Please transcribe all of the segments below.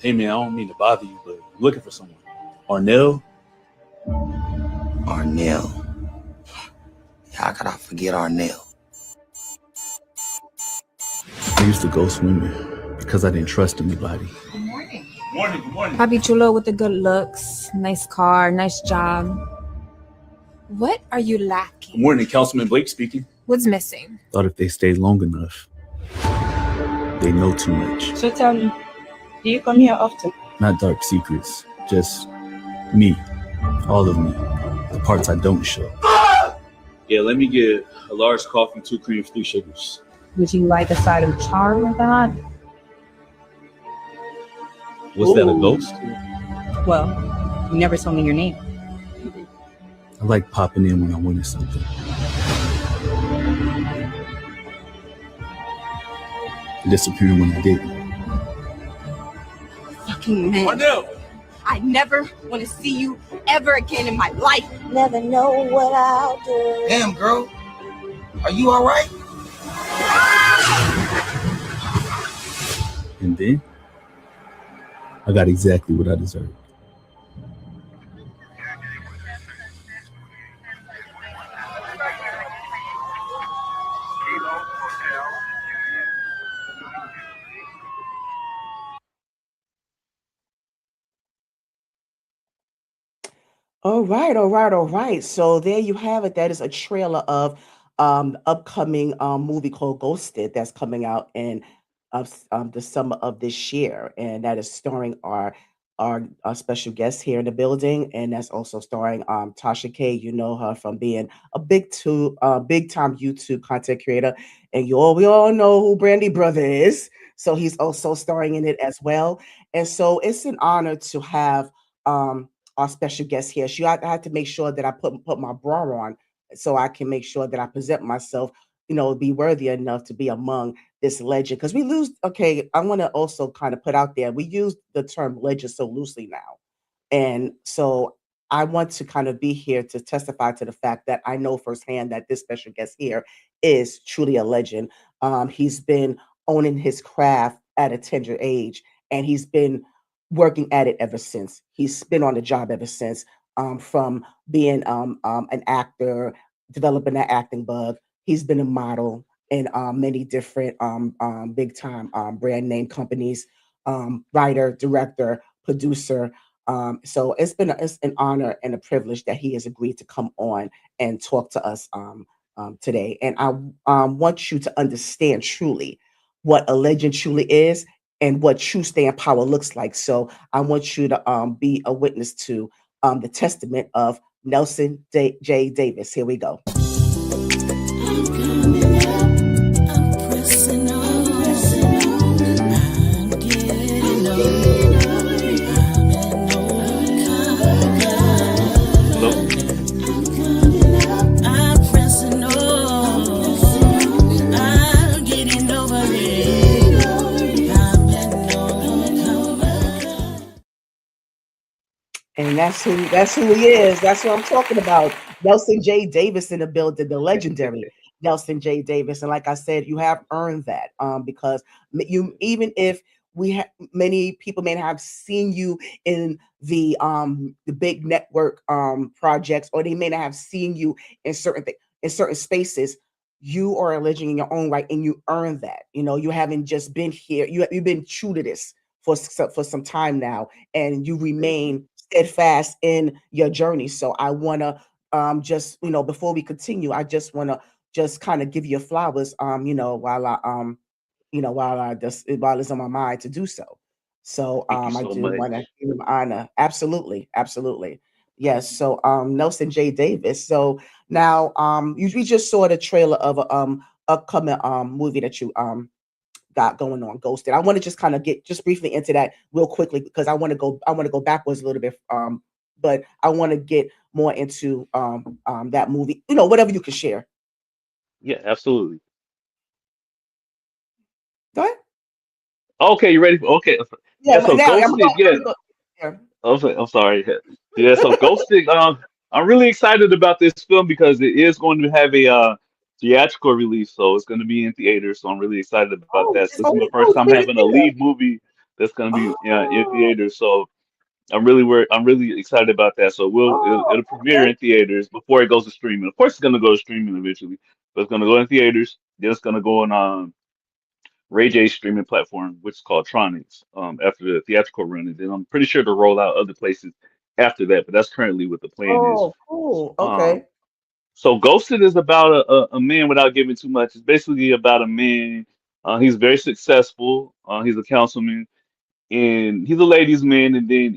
Hey man, I don't mean to bother you, but I'm looking for someone. Arnell? Arnell. How could I forget Arnell? I used to go swimming because I didn't trust anybody. Good morning. Good morning. Papi Chulo with the good looks, nice car, nice job. What are you lacking? Good morning, Councilman Blake speaking. What's missing? Thought if they stayed long enough, they know too much. So tell me, do you come here often? Not dark secrets, just me. All of me. The parts I don't show. Yeah, let me get a large coffee, 2 cream, 3 sugars. Would you like a side of charm with that? Was that a ghost? Well, you never told me your name. I like popping in when I wanted something. Disappearing when I didn't. Fucking man. Arnell! I never want to see you ever again in my life. Never know what I'll do. Damn, girl. Are you all right? And then, I got exactly what I deserved. All right. So there you have it. That is a trailer of the upcoming movie called Ghosted that's coming out in the summer of this year, and that is starring our special guest here in the building, and that's also starring Tasha K. You know her from being a big time YouTube content creator, and we all know who Brandy Brother is. So he's also starring in it as well, and so it's an honor to have our special guest here. I had to make sure that I put my bra on so I can make sure that I present myself, be worthy enough to be among this legend. Because I want to also kind of put out there, we use the term legend so loosely now. And so I want to kind of be here to testify to the fact that I know firsthand that this special guest here is truly a legend. He's been owning his craft at a tender age, and he's been working at it ever since. He's been on the job ever since, from being an actor, developing that acting bug. He's been a model in many different big time brand name companies, writer, director, producer. So it's an honor and a privilege that he has agreed to come on and talk to us today. And I want you to understand truly what a legend truly is and what true staying power looks like. So I want you to be a witness to the testament of Nelson J. Davis. Here we go. And that's who he is. That's what I'm talking about. Nelson J. Davis in the building, the legendary Nelson J. Davis. And like I said, you have earned that because even if many people may have seen you in the big network projects, or they may not have seen you in certain spaces, you are a legend in your own right, and you earned that. You haven't just been here. You've been true to this for some time now, and you remain steadfast in your journey. So I want to just before we continue, I just want to just kind of give you flowers while it's on my mind to do so. So I do want to give him honor. Absolutely. Yes. So Nelson J. Davis. So now we just saw the trailer of a upcoming movie that you got going on, Ghosted. I want to just kind of get just briefly into that real quickly because I want to go backwards a little bit, but I want to get more into that movie. Whatever you can share. Yeah, absolutely. Go ahead. Okay, you ready? Okay. Yeah. So Ghosted. I'm sorry. Yeah. So Ghosted. I'm really excited about this film because it is going to have a theatrical release, so it's going to be in theaters. So I'm really excited about that. So this is my first time having a lead movie that's gonna be in Oh, theaters. So I'm really excited about that. So oh, it'll premiere okay. in theaters before it goes to streaming. Of course, it's gonna go to streaming eventually, but it's gonna go in theaters. Then it's gonna go on Ray J's streaming platform, which is called Tronix. After the theatrical run, and then I'm pretty sure to roll out other places after that. But that's currently what the plan is. Oh, cool. Um, Okay. so Ghosted is about a man without giving too much. It's basically about a man. He's very successful. He's a councilman and he's a ladies' man, and then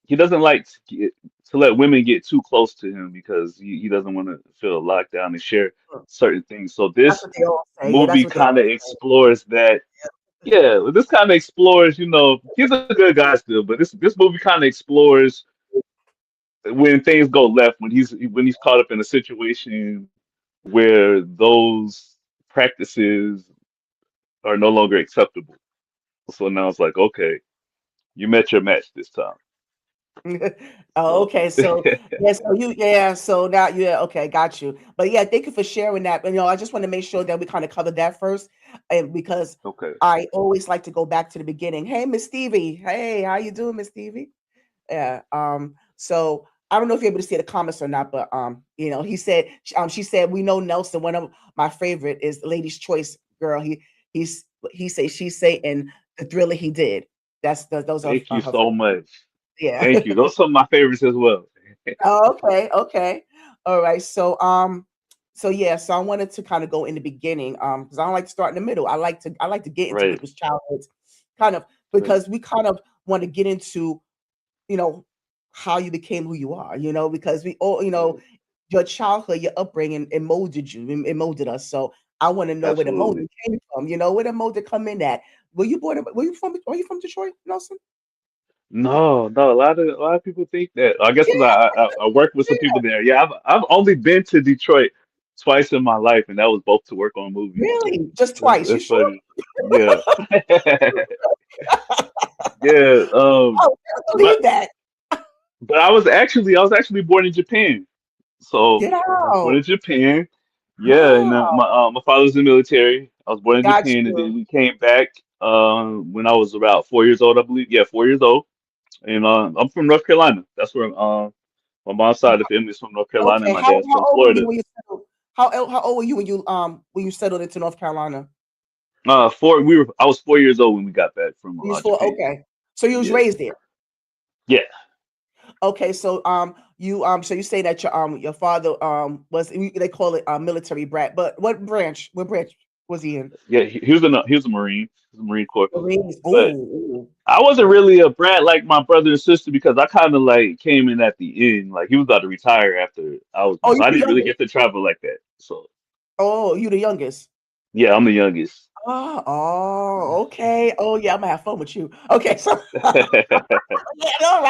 he doesn't like to let women get too close to him because he doesn't want to feel locked down and share Hmm. certain things. So That's this what they all say. Yeah, that's movie what they kind all of say. explores that. Yeah, this kind of explores. He's a good guy still, but this movie kind of explores when things go left when he's caught up in a situation where those practices are no longer acceptable. So now it's like, okay, you met your match this time. Oh, So okay. So yes, so so now okay, got you. But yeah, thank you for sharing that. But I just want to make sure that we kind of covered that first, and because okay. I always like to go back to the beginning. Hey, Miss Stevie. Hey, how you doing, Miss Stevie? Yeah. So I don't know if you're able to see the comments or not, but he said, she said, we know Nelson. One of my favorite is Lady's Choice girl. He say, she say, and the thriller he did. Those are Thank you her so favorite. much. Yeah. Thank you. Those are some of my favorites as well. Oh, okay, okay. All right. So yeah, so I wanted to kind of go in the beginning, because I don't like to start in the middle. I like to get into Right. people's childhoods, kind of Right. because we kind of want to get into, you know, how you became who you are, because we all, Right. your childhood, your upbringing, it molded you, it molded us. So I want to know where the Absolutely. molding came from, where the molding come in at. Were you from Detroit, Nelson? No, no. A lot of people think that. I guess because Yeah, I work with some people there. Yeah, I've only been to Detroit twice in my life, and that was both to work on movies. really? Just That's, twice. You that's sure? funny. Yeah. Yeah. Oh, I can't But believe that. I was actually born in Japan. So Get I was born out. in Japan. Yeah, and Oh, my father was in the military. I was born in got Japan, and you. then we came back when I was about 4 years old, I believe. Yeah, 4 years old. And I'm from North Carolina. That's where my mom's side of the family is from North Carolina, and Okay. my How dad's how from old were you Florida. when you settled? How old were you when you settled into North Carolina? I was 4 years old when we got back from You was four. Japan. Okay. So you was Yeah, raised there. yeah, Okay. So so you say that your father was, they call it military brat, but what branch? What branch was he in? yeah. He was a Marine. He was a Marine Corps. Marines. But Ooh. I wasn't really a brat like my brother and sister because I kind of like came in at the end. Like he was about to retire after I was Oh, born, you so I the didn't really youngest. get to travel like that. So Oh, you the youngest. yeah, I'm the youngest. Oh, okay. Oh, yeah, I'm gonna have fun with you. Okay, so yeah, all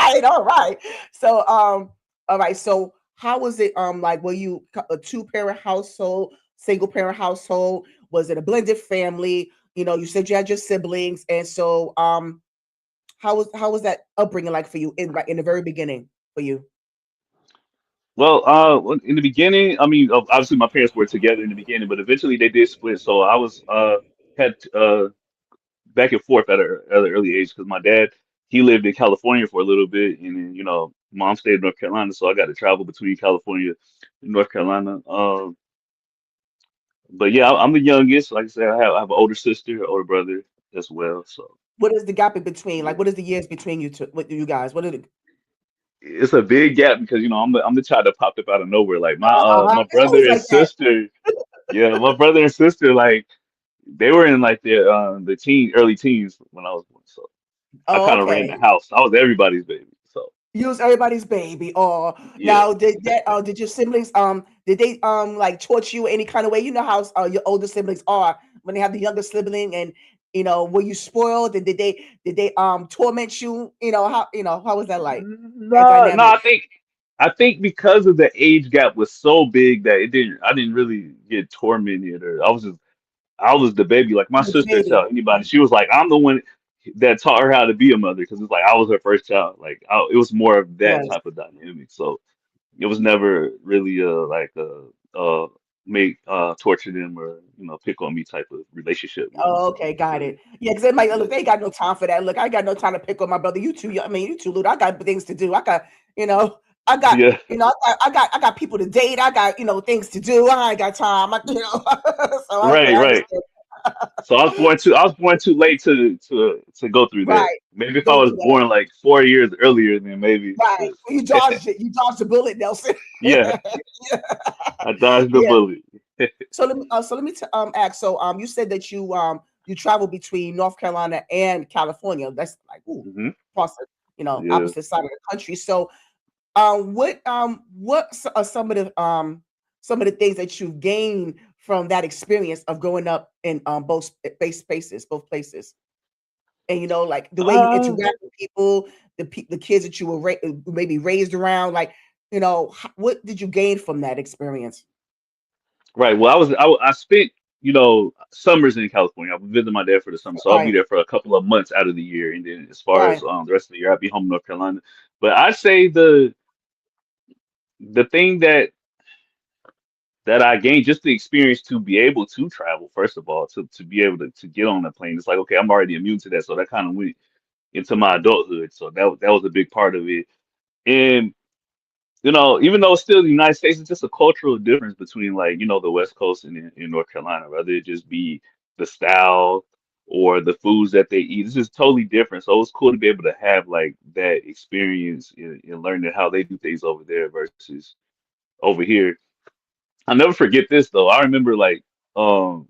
right. So, all right. So, how was it? Like, were you a two-parent household, single-parent household? Was it a blended family? You said you had your siblings, and so, how was that upbringing like for you in the very beginning for you? Well, in the beginning, I mean, obviously my parents were together in the beginning, but eventually they did split. So I was had back and forth at an early age because my dad he lived in California for a little bit, and then mom stayed in North Carolina, so I got to travel between California and North Carolina. But yeah, I'm the youngest. Like I said, I have an older sister, older brother as well. So What is the gap in between? Like, yeah, what is the years between you two, with you guys? What are the? it's a big gap because I'm the child that popped up out of nowhere. Like my It's brother always and like that. sister, yeah, my brother and sister like they were in like the early teens when I was born. So I Oh, kind of ran the okay. house. I was everybody's baby. So You was everybody's baby. Or yeah, now, did your siblings did they like torture you any kind of way? You know how your older siblings are when they have the younger sibling, and were you spoiled, and did they torment you? How was that like, that no, no. dynamic? I think because of the age gap was so big that I didn't really get tormented or I was the baby. Like my You was sister baby. tell anybody, she was like, I'm the one that taught her how to be a mother because it's like I was her first child. Like it was more of that Yes. type of dynamic. So it was never really like a make torture them or pick on me type of relationship with them. Oh, okay, got it. Yeah, because they might look. Yeah, They ain't got no time for that. Look, I ain't got no time to pick on my brother. You too. I mean, you too, little. I got things to do. I got, you know, I got, yeah, I got people to date. I got, things to do. I ain't got time. So right, I right. understand. So I was born too late to go through that. Right. Maybe if I Go was through that. born like 4 years earlier, then maybe. Right. But You dodged it. You dodged the bullet, Nelson. yeah, I dodged the Yeah. bullet. So let me ask. So you said that you travel between North Carolina and California. That's like Hmm. across the, Yeah. opposite side of the country. So are some of the things that you've gained from that experience of growing up in both places, and like the way you Uh, interact with people, the kids that you were maybe raised around, like what did you gain from that experience? right. Well, I spent summers in California. I would visit my dad for the summer, so I'll be Right, there for a couple of months out of the year, and then as far as right, the rest of the year, I'll be home in North Carolina. But I'd say the thing that I gained, just the experience to be able to travel, first of all, to be able to get on a plane. It's like, okay, I'm already immune to that, so that kind of went into my adulthood. So that was a big part of it. And even though it's still the United States, it's just a cultural difference between, like, the West Coast and in North Carolina, whether it just be the style or the foods that they eat. It's just totally different. So it's cool to be able to have like that experience in learning how they do things over there versus over here. I'll never forget this though. I remember like um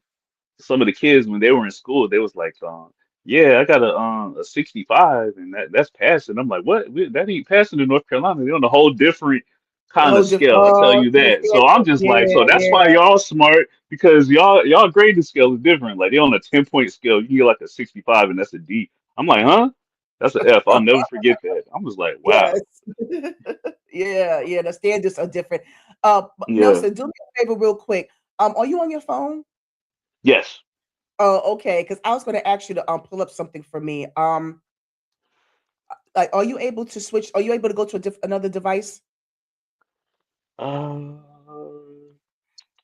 some of the kids when they were in school, they was like, yeah, I got a 65 and that's passing. I'm like, what? That ain't passing in North Carolina. They're on a whole different kind oh, of scale. I tell you different that. So I'm just yeah, like, so that's why yeah. y'all smart because y'all grading scale is different. Like they on a 10-point scale, you get like a 65 and that's a D. I'm like, huh? That's an F. I'll never forget that. I was like, wow. Yes. Yeah, the standards are different. Yeah. Nelson, do me a favor real quick. Are you on your phone? Yes. Oh, okay, because I was going to ask you to pull up something for me. Like, are you able to switch? Are you able to go to another device? Uh,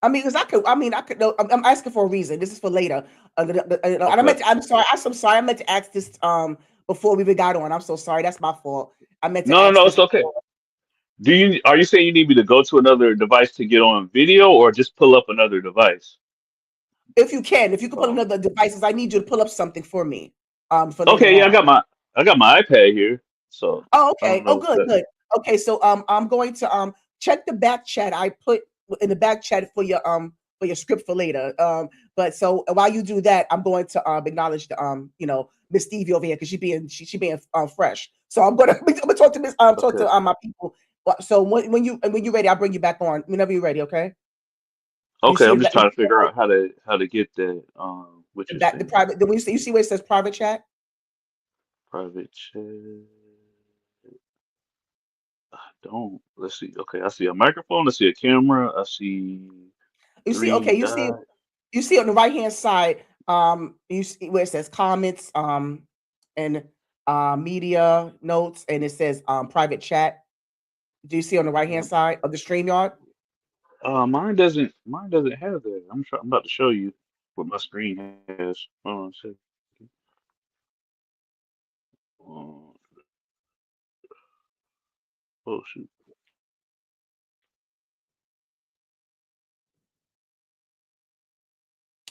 I mean, because I could. I mean, I could. No, I'm asking for a reason. This is for later. And I okay. meant. I'm sorry. I'm sorry. I meant to ask this before we even got on. I'm so sorry. That's my fault. I meant to No, no, ask no, this it's okay. before. Are you saying you need me to go to another device to get on video or just pull up another device? If you could pull Oh. another devices, I need you to pull up something for me. For later Okay, yeah, on. I got my iPad here. So Oh, I okay. don't Oh, know if good, that good. Okay, so I'm going to check the back chat I put in the back chat for your script for later. But so while you do that, I'm going to acknowledge the Miss Stevie over here because she being fresh. So I'm gonna talk to talk okay. to my people. So when you're ready, I'll bring you back on whenever you're ready. Okay. You Okay, see I'm that just trying to figure out how to get that what you're the saying. private. When you see where it says private chat. Private chat. Don't let's see. Okay, I see a microphone, I see a camera, I see You see, three okay, dots. you see on the right hand side, you see where it says comments, and media notes, and it says private chat. Do you see on the right hand side of the StreamYard? Mine doesn't have that. I'm about to show you what my screen has. Hold on a second. Uh, oh shoot.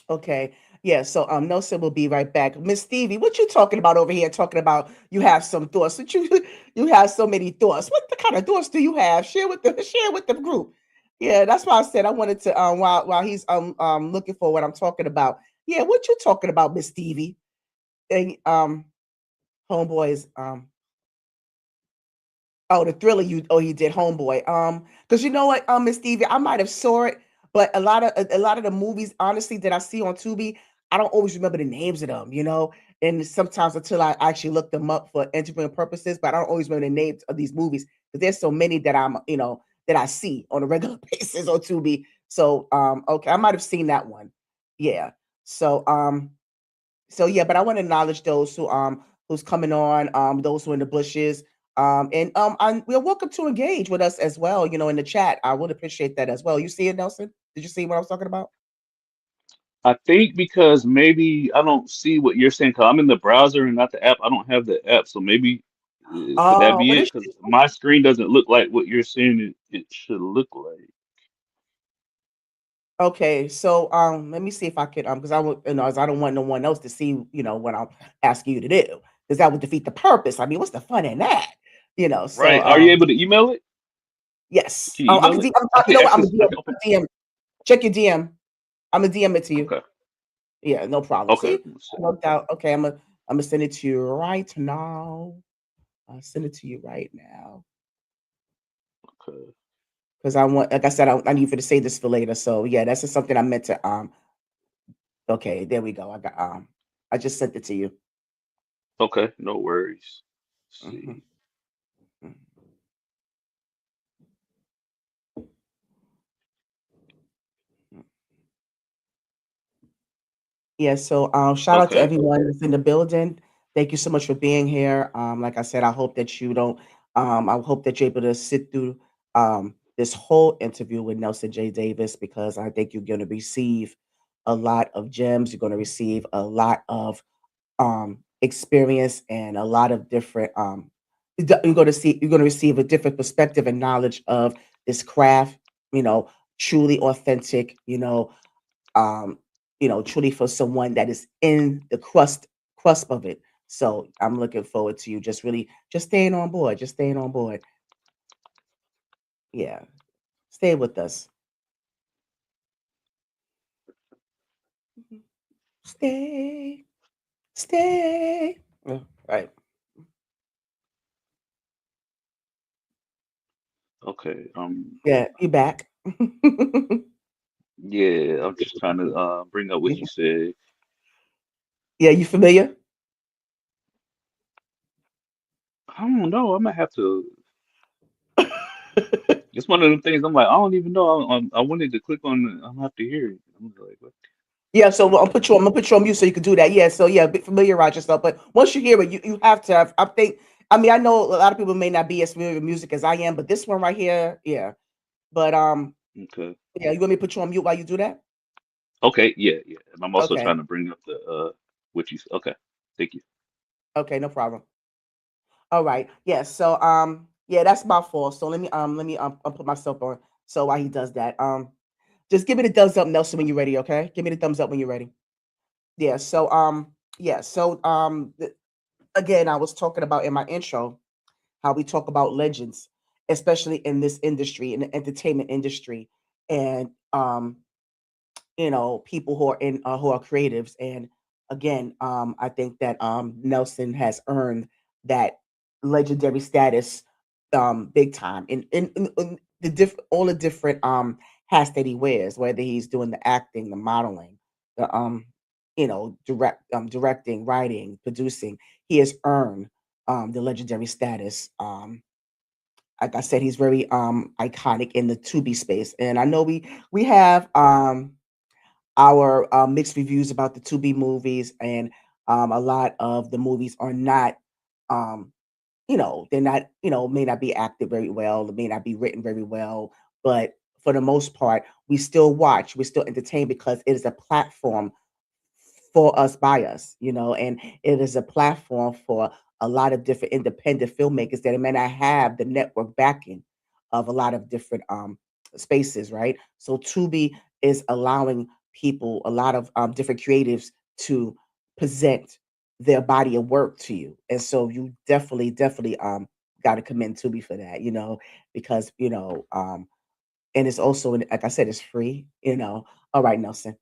Okay. Yeah, so Nelson will be right back. Miss Stevie, what you talking about over here? Talking about you have some thoughts. What you you have so many thoughts. What the kind of thoughts do you have? Share with the group. Yeah, that's why I said I wanted to while he's looking for what I'm talking about. Yeah, what you talking about, Miss Stevie? And homeboys, oh, the thriller you did Homeboy. Because you know what, Miss Stevie, I might have saw it, but a lot of the movies, honestly, that I see on Tubi, I don't always remember the names of them, and sometimes until I actually look them up for entertainment purposes, but I don't always remember the names of these movies because there's so many that that I see on a regular basis on Tubi. So okay, I might have seen that one. Yeah. So yeah, but I want to acknowledge those who's coming on, those who are in the bushes. And we're welcome to engage with us as well, in the chat. I would appreciate that as well. You see it, Nelson? Did you see what I was talking about? I think because maybe I don't see what you're saying because I'm in the browser and not the app. I don't have the app, so maybe could that Oh, be but it? Because my screen doesn't look like what you're saying it should look like. okay. So let me see if I can because I would, as I don't want no one else to see, what I'm asking you to do, because that would defeat the purpose. I mean, what's the fun in that? So Right? Are you able to email it? yes. Can you I email can, it? you know what? I can open. DM. Check your DM. I'm gonna DM it to you. Okay. Yeah, no problem. Okay. See, no doubt. Okay, I'm gonna send it to you right now. I'll send it to you right now Okay. because I want, like I said, I need you to say this for later. So yeah, that's just something I meant to. Okay, there we go. I just sent it to you. Okay. No worries. Let's Mhm, see. mhm. Yeah, so shout out to Okay. everyone that's in the building. Thank you so much for being here. Like I said, I hope that you don't I hope that you're able to sit through this whole interview with Nelson J. Davis, because I think you're gonna receive a lot of gems. You're gonna receive a lot of experience and a lot of different you're going to receive a different perspective and knowledge of this craft, you know truly authentic, um, truly for someone that is in the crust of it. So I'm looking forward to you just staying on board, just staying on board. Yeah, stay with us. Mhm. Stay, stay. Yeah, right. Okay. Yeah, you back. Yeah. I'm just trying to bring up what you said. Yeah, you familiar? I don't know. I might have to. It's one of them things. I'm like, I don't even know. I wanted to click on. I'm gonna have to hear it. I'm like, what? Yeah, so I'm gonna put you on mute so you can do that. Yeah, so yeah, familiarize yourself. But once you hear it, you have to have, I think, I mean, I know a lot of people may not be as familiar with music as I am, but this one right here, yeah. But Okay. yeah, you want me to put you on mute while you do that? Okay. Yeah. Yeah. And I'm also Okay. trying to bring up the what you. Okay. Thank you. Okay, no problem. All right. Yeah, so yeah, that's my fault. So let me I'll put myself on so while he does that. Just give me the thumbs up, Nelson, when you're ready, okay? Give me the thumbs up when you're ready. Yeah, so again, I was talking about in my intro how we talk about legends, especially in this industry, in the entertainment industry, and people who are creatives. And again, I think that Nelson has earned that legendary status big time in all the different hats that he wears, whether he's doing the acting, the modeling, the directing, writing, producing. He has earned the legendary status. Like I said, he's very iconic in the Tubi space. And I know we have our mixed reviews about the Tubi movies, and a lot of the movies are not um they're not, may not be acted very well, may not be written very well, but for the most part, we still watch, we still entertain, because it is a platform for us, by us, and it is a platform for a lot of different independent filmmakers that may not have the network backing of a lot of different spaces, right? So Tubi is allowing people, a lot of different creatives, to present their body of work to you. And so you definitely got to commend Tubi for that, because and it's also, like I said, it's free. All right, Nelson.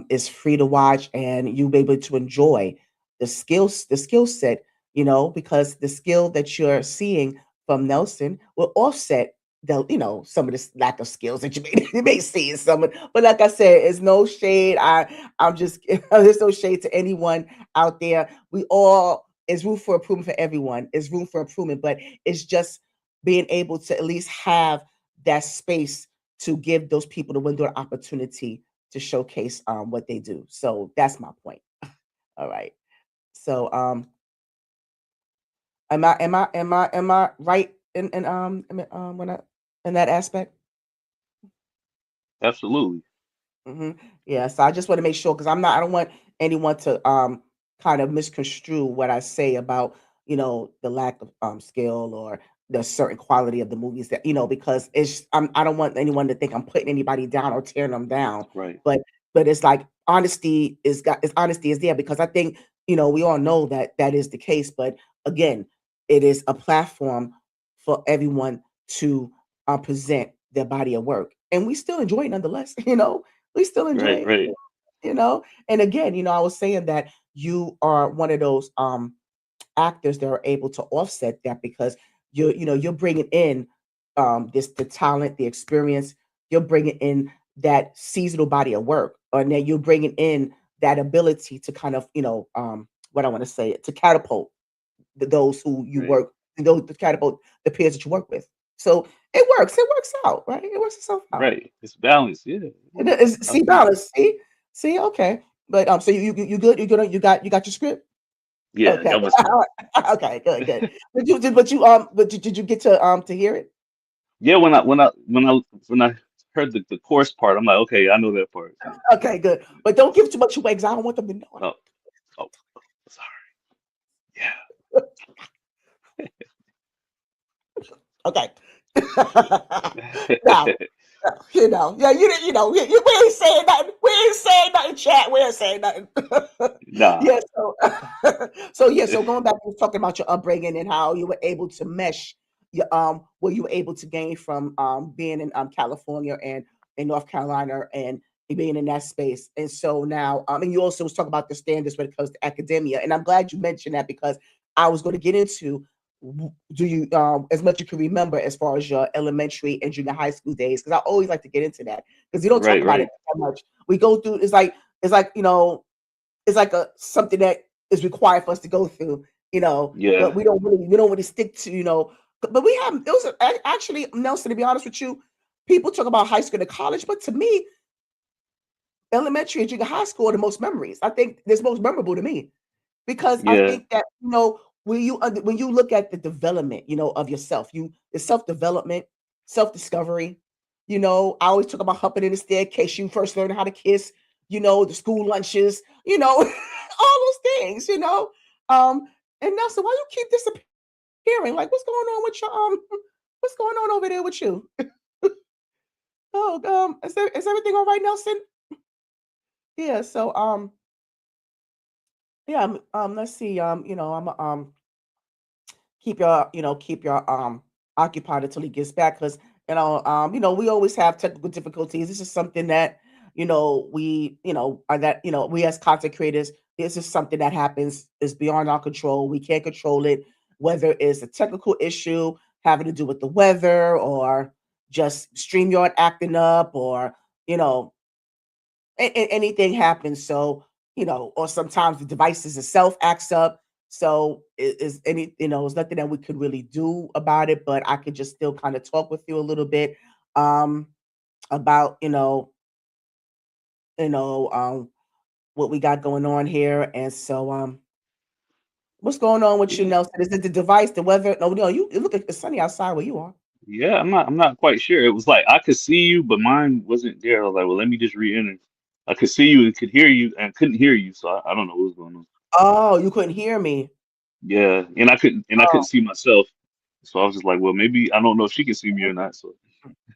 It's free to watch, and you'll be able to enjoy the skill set, because the skill that you're seeing from Nelson will offset some of this lack of skills that you may you may see in someone. But like I said, it's no shade. I'm just there's no shade to anyone out there. We all There's room for improvement for everyone. There's room for improvement, but it's just being able to at least have that space to give those people the window of opportunity to showcase what they do. So that's my point. All right. So Am I right when in that aspect? Absolutely. Yeah, so I just want to make sure because I don't want anyone to kind of misconstrue what I say about the lack of skill or the certain quality of the movies that because I don't want anyone to think I'm putting anybody down or tearing them down, Right. but it's like honesty is there because I think we all know that that is the case, but again, it is a platform for everyone to present their body of work, and we still enjoy it nonetheless. We still enjoy Right. it, Right. and again, I was saying that you are one of those actors that are able to offset that because you're bringing in the talent, the experience, you're bringing in that seasonal body of work, and then you're bringing in that ability to kind of what I want to say, to catapult those who you Right. work, those to catapult the peers that you work with. So it works out, right? It works itself out. Right. It's balanced. Yeah. It is, see, Absolutely. balance. See, okay. But so you good? You good? You got your script? Yeah. I Okay. got my script. Okay, good. Did you get to hear it? Yeah. When I heard the chorus part, I'm like, okay, I know that part. So, Okay, good. But don't give too much away because I don't want them to know. oh, oh, sorry. Yeah. Okay. Now, yeah, we ain't saying nothing. We ain't saying nothing, chat. We ain't saying nothing. Nah. Yeah, so going back to talking about your upbringing and how you were able to mesh your what you were able to gain from being in California and in North Carolina and being in that space. And so now and you also was talking about the standards when it comes to academia. And I'm glad you mentioned that because I was going to get into do you as much you can remember as far as your elementary and junior high school days because I always like to get into that because you don't talk Right. about it Right. that much. We go through it's like it's like a something that is required for us to go through, but Yeah. we don't really stick to, but we have it was actually, Nelson, to be honest with you, people talk about high school and college, but to me, elementary and junior high school are the most memories. I think it's most memorable to me because I Yeah. think that, when you look at the development, of yourself, the self-development, self-discovery, I always talk about hopping in the staircase, you first learning how to kiss, the school lunches, all those things, and Nelson, why you keep disappearing? Like, what's going on with your what's going on over there with you? Oh, is everything all right, Nelson? Yeah, so yeah, let's see, I'm keep your occupied until he gets back because we always have technical difficulties. This is something that we as content creators, this is something that happens, is beyond our control. We can't control it, whether it's a technical issue having to do with the weather or just StreamYard acting up or you know anything happens. So, or sometimes the devices itself acts up. So is any, there's nothing that we could really do about it, but I could just still kind of talk with you a little bit um about, you know, um what we got going on here. And so what's going on with you, Yeah. Nelson? Is it the device, the weather? No, it look like it's sunny outside where you are. Yeah. I'm not quite sure. It was like I could see you, but mine wasn't there. I was like, well, let me just re-enter. I could see you and could hear you and couldn't hear you, so I don't know what was going on. Oh, you couldn't hear me. Yeah, and I couldn't Oh. see myself, so I was just like, well, maybe I don't know if she can see me or not. So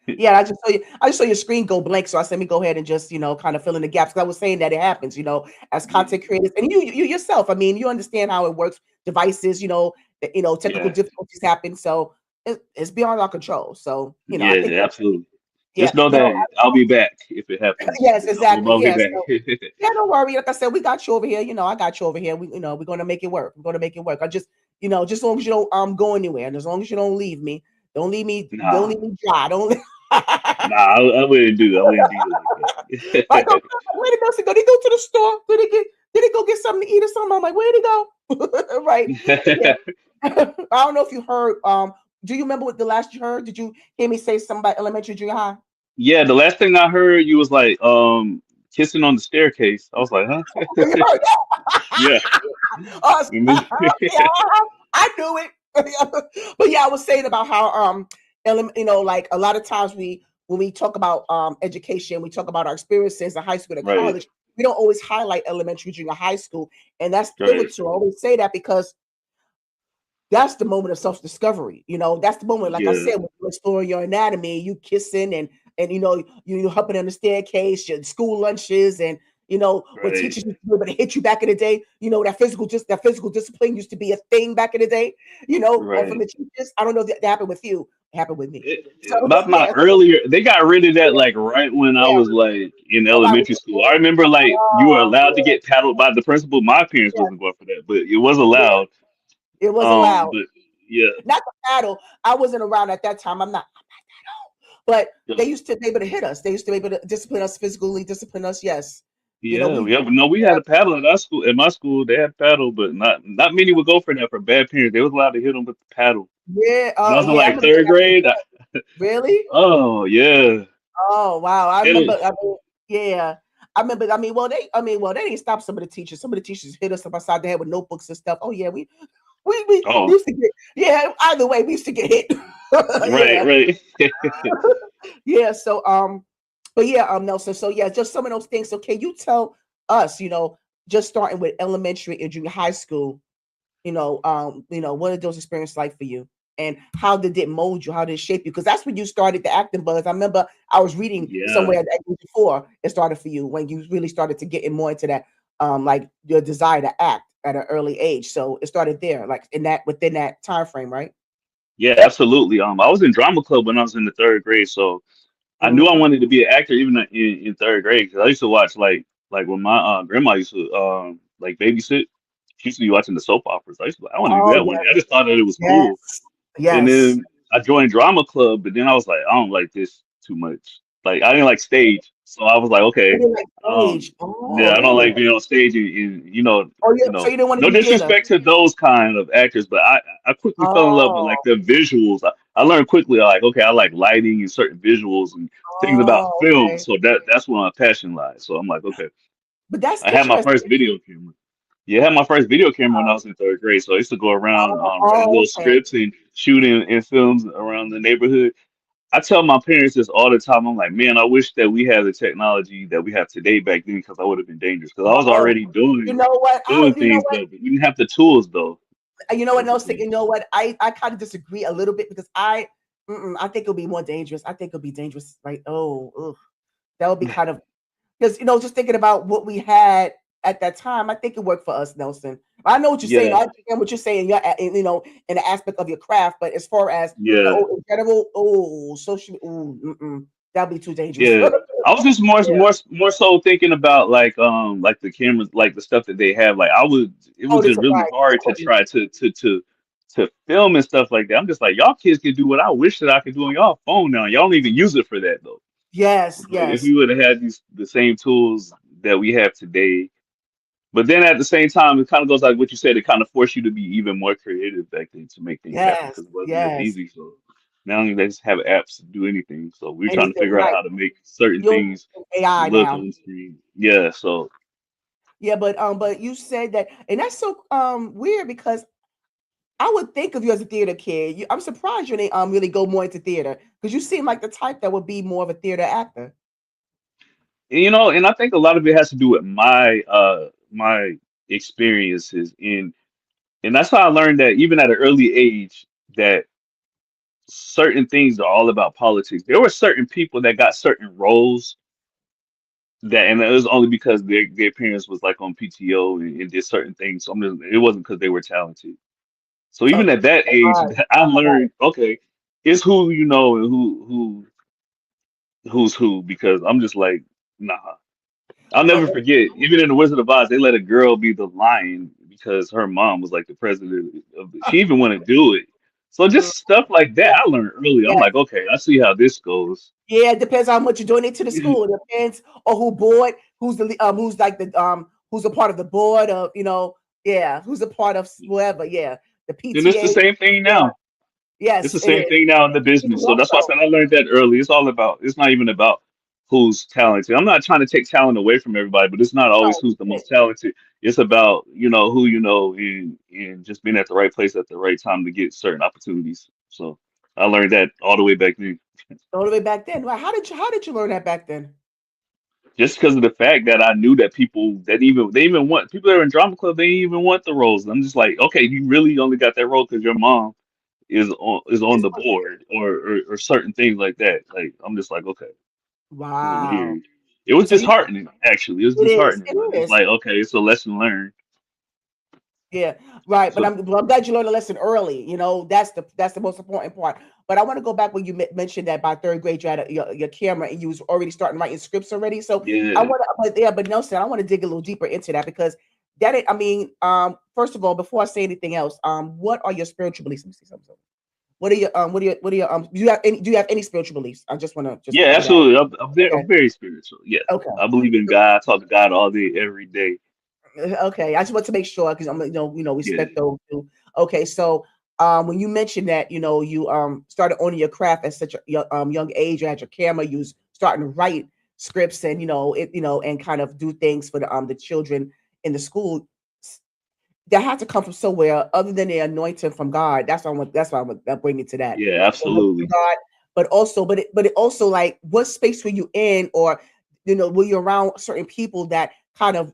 Yeah, I just saw your screen go blank. So I said, let me go ahead and just, kind of fill in the gaps. Because I was saying that it happens, as yeah, content creators. And you yourself, I mean, you understand how it works, devices, technical yeah, difficulties happen. So it's beyond our control. So, I think yeah, that, absolutely. yeah, Just know no, that I'll be back if it happens. yes, exactly. I'll be Yes. back. So, yeah, don't worry. Like I said, we got you over here. I got you over here. We're gonna make it work. We're gonna make it work. I just, just as long as you don't go anywhere, and as long as you don't leave me, don't Nah, leave me dry. Don't nah, I wouldn't do that. I wouldn't do it I like go, that. where did Nelson go? Did he go to the store? Did he go get something to eat or something? I'm like, where'd he go? Right. Yeah. I don't know if you heard. Do you remember what the last you heard? Did you hear me say something about elementary, junior high? Yeah, the last thing I heard you was like kissing on the staircase. I was like, huh? You heard that? Yeah. Oh, And then- yeah, I knew it. But yeah, I was saying about how like a lot of times when we talk about education, we talk about our experiences in high school and Right, college. We don't always highlight elementary, junior high school, and that's right. pivotal. I always say that because that's the moment of self-discovery. That's the moment, like I Yeah, said, when you're exploring your anatomy, you kissing and you hopping on the staircase, your school lunches, and when right. teachers used to be able to hit you back in the day, that physical discipline used to be a thing back in the day, or from Right. the teachers. I don't know if that happened with you. It happened with me. So About my yeah, earlier, they got rid of that yeah, like right when I yeah. was like in Oh, I was elementary school. I remember like you were allowed to yeah, get paddled by the principal. My parents yeah, wasn't going for that, but it was yeah. allowed. It was allowed. But yeah, Not the paddle. I wasn't around at that time. I'm not that old. But yeah, they used to be able to hit us. They used to be able to discipline us physically, discipline us. Yes. yeah, We yeah. But no, we had a paddle at our school. At my school, they had paddle, but not many would go for that for bad parents. They was allowed to hit them with the paddle. yeah, When I was in yeah, I like remember they third got rid of grade, that. Really? oh yeah, Oh wow. I it, remember yeah. Well, they didn't stop some of the teachers. Some of the teachers hit us up upside the head with notebooks and stuff. Oh yeah, we oh used to get either way, we used to get hit. right, Yeah. right. Yeah. So but yeah, Nelson. So yeah, just some of those things. So can you tell us, just starting with elementary and junior high school, what are those experiences like for you? And how did it mold you? How did it shape you? Because that's when you started the acting buzz. I remember I was reading Yeah, somewhere that before it started for you when you really started to get in more into that, like your desire to act at an early age. So it started there, like within that time frame, right? yeah, absolutely. I was in drama club when I was in the third grade, so I knew I Mm, wanted to be an actor even in third grade because I used to watch like when my grandma used to like babysit. She used to be watching the soap operas. I used to be like, I want to do oh that one day. I just thought that it was yes, cool. And yes. then I joined drama club, but then I was like, I don't like this too much. Like I didn't like stage, so I was like, You okay, didn't like um, stage. Oh, yeah, I don't really? like being on stage, and Oh, so you know, you didn't want to no do theater? disrespect to those kind of actors, but I quickly fell in love with Oh, like the visuals. I learned quickly, like, okay, I like lighting and certain visuals and things about oh, film, okay. so that's where my passion lies. So I'm like, okay, But that's I had my interesting. first video camera. Yeah, I had my first video camera when I was in third grade. So I used to go around writing Oh, little okay. scripts and shooting in films around the neighborhood. I tell my parents this all the time. I'm like, man, I wish that we had the technology that we have today back then because I would have been dangerous. Because I was Oh, already you know what? doing things, but we didn't have the tools though. You know That what, was the Nelson? thing. You know what? I kind of disagree a little bit because I think it'll be more dangerous. I think it'll be dangerous, right? Oh, ugh. That would be kind of because just thinking about what we had at that time, I think it worked for us, Nelson. I know what you're saying. Yeah, I understand what you're saying. In the aspect of your craft, but as far as yeah. in general, social, that'd be too dangerous. Yeah, I was just Yeah. more so thinking about like the cameras, like the stuff that they have. Like it Oh, was this just is really right. hard to Equipment. try to film and stuff like that. I'm just like, y'all kids can do what I wish that I could do on y'all phone now. Y'all don't even use it for that though. Yes, If yes. we would have had the same tools that we have today, but then at the same time, it kind of goes like what you said. It kind of forced you to be even more creative back then to make things happen Yes, because it wasn't as yes. easy. So now they just have apps to do anything. So we're trying to Anything figure out right. how to make certain You're things AI look now. on screen. Yeah. So Yeah, but you said that, and that's so weird because I would think of you as a theater kid. I'm surprised you didn't really go more into theater because you seem like the type that would be more of a theater actor. and I think a lot of it has to do with my experiences and that's how I learned that even at an early age that certain things are all about politics. There were certain people that got certain roles and it was only because their parents was like on PTO and did certain things. So it wasn't because they were talented. So even Okay, at that age, right, I right. learned okay, it's who you know and who's who because I'm just like nah. I'll never Okay, forget. Even in the Wizard of Oz, they let a girl be the lion because her mom was like the president of the. She even wanted to do it. So mm, just stuff like that, yeah, I learned early. I'm yeah, like, okay, I see how this goes. yeah. It depends on how much you donate to the school. It depends on who's a part of the board of yeah, who's a part of whoever, yeah, the And it's the PTA, same thing yeah, now. It's yes, the it same is. thing now in the Even business. So more that's why I so. said I learned that early. It's all about. It's not even about who's talented. I'm not trying to take talent away from everybody, but it's not always who's the most talented. It's about, who you know, and just being at the right place at the right time to get certain opportunities. So I learned that all the way back then. All the way back then. Well, how did you learn that back then? Just because of the fact that I knew that people that even they even want people that are in drama club, they even want the roles. And I'm just like, okay, you really only got that role because your mom is on the board or certain things like that. Like I'm just like, okay, this is Wow. weird. It was So you disheartening, actually. It was it is. disheartening, but It it's is. like, okay, it's a lesson learned. Yeah, right. But So I'm glad you learned a lesson early. That's the most important part. But I want to go back when you mentioned that by third grade you had your camera and you was already starting writing scripts already. So I yeah, want to, but Nelson, I want to dig a little deeper into that because I mean, first of all, before I say anything else, what are your spiritual beliefs? Let me see something. Do you have any spiritual beliefs? I just want to just yeah, know that. absolutely. I'm Okay. very spiritual. Yeah, Okay. I believe in God. I talk to God all day, every day. Okay, I just want to make sure because I'm, Yeah, respect those who. Okay, so when you mentioned that, you started owning your craft at such a young age, you had your camera, you was starting to write scripts and and kind of do things for the children in the school. That had to come from somewhere other than the anointing from God. That's why I want. That's why I want to bring it to that. yeah, The anointing from absolutely. God, but it also like what space were you in, or were you around certain people that kind of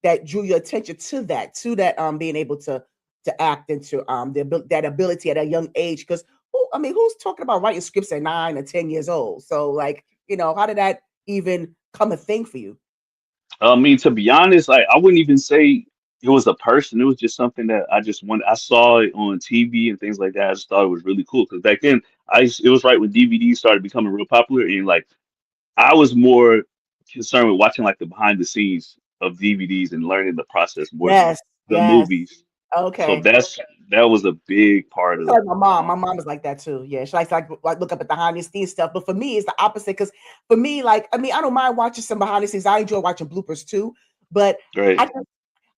that drew your attention to that being able to act into that ability at a young age? Because who's talking about writing scripts at 9 or 10 years old? So like how did that even come a thing for you? I mean, to be honest, I wouldn't even say it was a person. It was just something that I just wanted. I saw it on TV and things like that. I just thought it was really cool because back then, it was right when DVDs started becoming real popular, and like I was more concerned with watching like the behind the scenes of DVDs and learning the process more than Yes, the yes. movies. So Okay. that was a big part It's of. like my mom. My mom is like that too. Yeah, she likes to, like look up at the behind the scenes stuff. But for me, it's the opposite. Because for me, like I don't mind watching some behind the scenes. I enjoy watching bloopers too. But I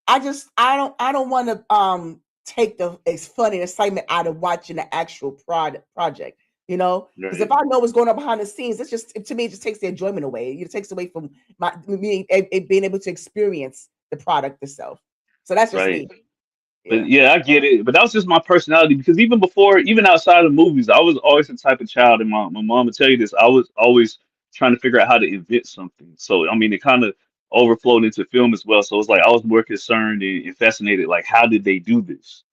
Right, just, I don't want to take the it's fun and excitement out of watching the actual project. Because if right, I know what's going on behind the scenes, it's just to me it just takes the enjoyment away. It takes away from me being able to experience the product itself. So that's just right. me. But Yeah. yeah, I get it. But that was just my personality because even before, even outside of movies, I was always the type of child, and my mom would tell you this, I was always trying to figure out how to invent something. So, I mean, it kind of overflowed into film as well. So it's like I was more concerned and fascinated, like, how did they do this?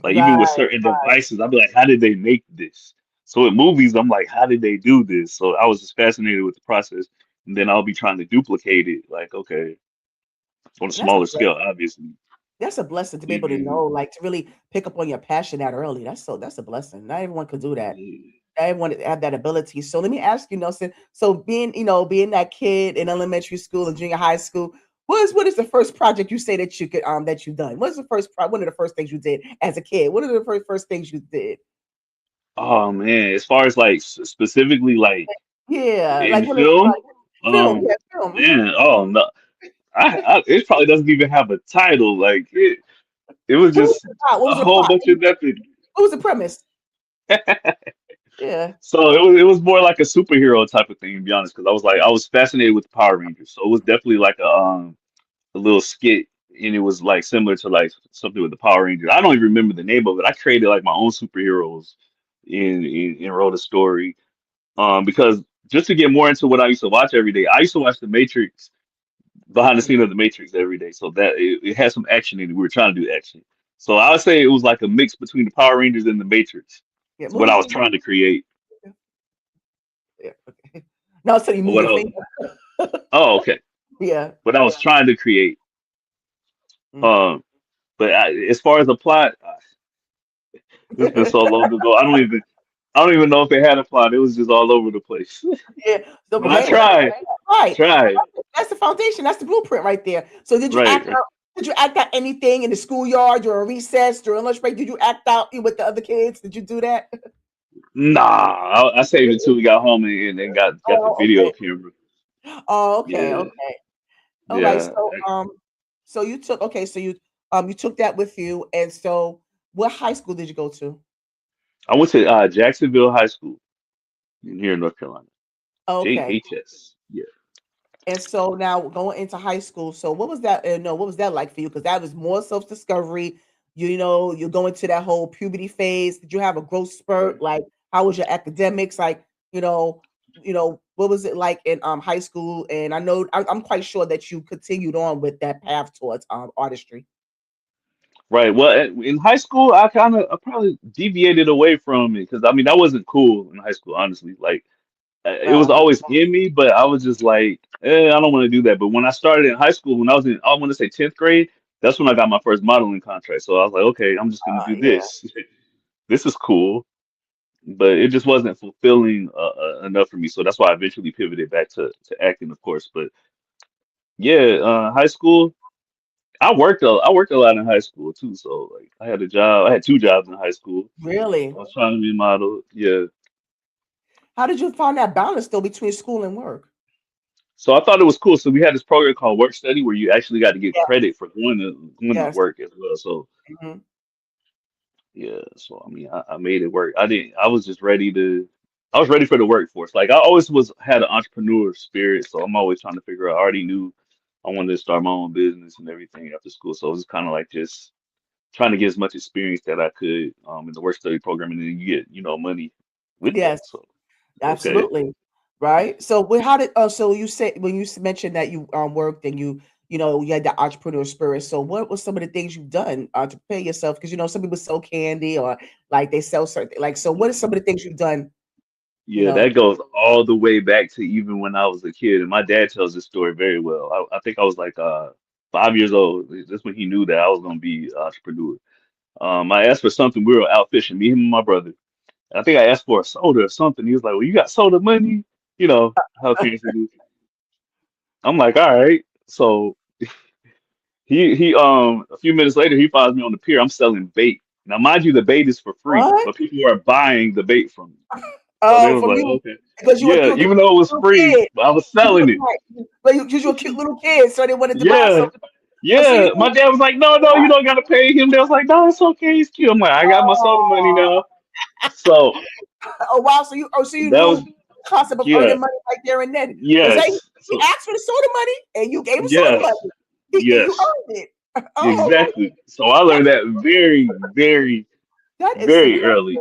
Like, even with Right. certain devices, I'd be like, how did they make this? So with movies, I'm like, how did they do this? So I was just fascinated with the process. And then I'll be trying to duplicate it, like, okay, on a That's a smaller blessing. scale, obviously. That's a blessing to be able to Mhm. know, like to really pick up on your passion that early. That's a blessing. Not everyone could do that. Yeah. Not everyone have that ability. So let me ask you, Nelson. So being that kid in elementary school and junior high school, what is the first project you say that you could that you've done? What is the one of the first things you did as a kid? What are the first things you did? Oh man, as far as like specifically like Yeah, in like what is film, like film? um, Yeah, film. man, oh no, it probably doesn't even have a title. Like it was What was just the plot? What a was the whole plot? bunch of nothing. What was the premise? Yeah. So it was more like a superhero type of thing, to be honest, because I was fascinated with the Power Rangers. So it was definitely like a little skit, and it was like similar to like something with the Power Rangers. I don't even remember the name of it. I created like my own superheroes and wrote a story. Because just to get more into what I used to watch every day, I used to watch The Matrix, behind the scene of The Matrix every day. So that it had some action in it. We were trying to do action. So I would say it was like a mix between the Power Rangers and The Matrix. Yeah, It's what I movie. was trying to create. Yeah. Okay. Now, so you Or move what your I was, finger. oh, okay. Yeah. What I was trying to create. Mm. Um, but as far as the plot, it's been so long ago. I don't even know if it had a plot. It was just all over the place. Yeah. So, But I hey, tried. I right. tried. That's the foundation. That's the blueprint right there. So, did you Right. act out? Did you act out anything in the schoolyard during recess, during lunch break? Did you act out with the other kids? Did you do that? Nah, I saved it until we got home and got the Oh, video okay. camera. Oh, okay. Yeah. Okay. All right. Yeah. So you took okay. So you took that with you, and so what high school did you go to? I went to Jacksonville High School here in North Carolina. Okay. JHS. And so now going into high school, so what was that? No, what was that like for you? Because that was more self-discovery. You're going to that whole puberty phase. Did you have a growth spurt? Like, how was your academics? Like, what was it like in high school? And I know I'm quite sure that you continued on with that path towards artistry. Right. Well, in high school, I probably deviated away from it because I mean, that wasn't cool in high school, honestly. Like, it was Uh, always in me, but I was just like, I don't want to do that. But when I started in high school, when I was in, I want to say 10th grade, that's when I got my first modeling contract. So I was like, okay, I'm just gonna do yeah. this. This is cool, but it just wasn't fulfilling enough for me. So that's why I eventually pivoted back to acting, of course. But yeah, high school, I worked a lot in high school too. So like, I had a job. I had two jobs in high school. Really? I was trying to be a model. Yeah. How did you find that balance though between school and work? So I thought it was cool. So we had this program called Work Study where you actually got to get Yeah. credit for going to Yes. work as well. So Mhm. yeah, so I mean I made it work. I was just ready to I was ready for the workforce. Like I always had an entrepreneur spirit, so I'm always trying to figure out. I already knew I wanted to start my own business and everything after school. So it was kind of like just trying to get as much experience that I could in the work study program, and then you get money with that. Yes. So okay. Absolutely. Right. So how did so you said when you mentioned that you worked and you had the entrepreneur spirit. So what was some of the things you've done to prepare yourself? Because some people sell candy or like they sell certain like so what are some of the things you've done, you Yeah, know? that goes all the way back to even when I was a kid, and my dad tells this story very well. I think I was like 5 years old. That's when he knew that I was gonna be an entrepreneur. I asked for something. We were out fishing, me, him, and my brother. I think I asked for a soda or something. He was like, "Well, you got soda money?" You know how parents do. I'm like, "All right." So he a few minutes later he finds me on the pier. I'm selling bait. Now, mind you, the bait is for free, What? but people are buying the bait from me. So they was From like, you okay. because you were Yeah, you were even though it was a little free, kid. but I was selling it. Right. But because you were a cute little kid, so they wanted to buy Yeah, something. Oh, so you yeah. My dad was like, no, no, you don't gotta pay him. They was like, no, it's okay, he's cute. I'm like, I got my soda money oh, now. So oh wow, so you that was knew the concept of yeah, earning money right there and then. Because yes. he So asked for the soda money and you gave him soda yes, money. You yes, earned it. Oh, exactly. So I learned that very, very, that is very early.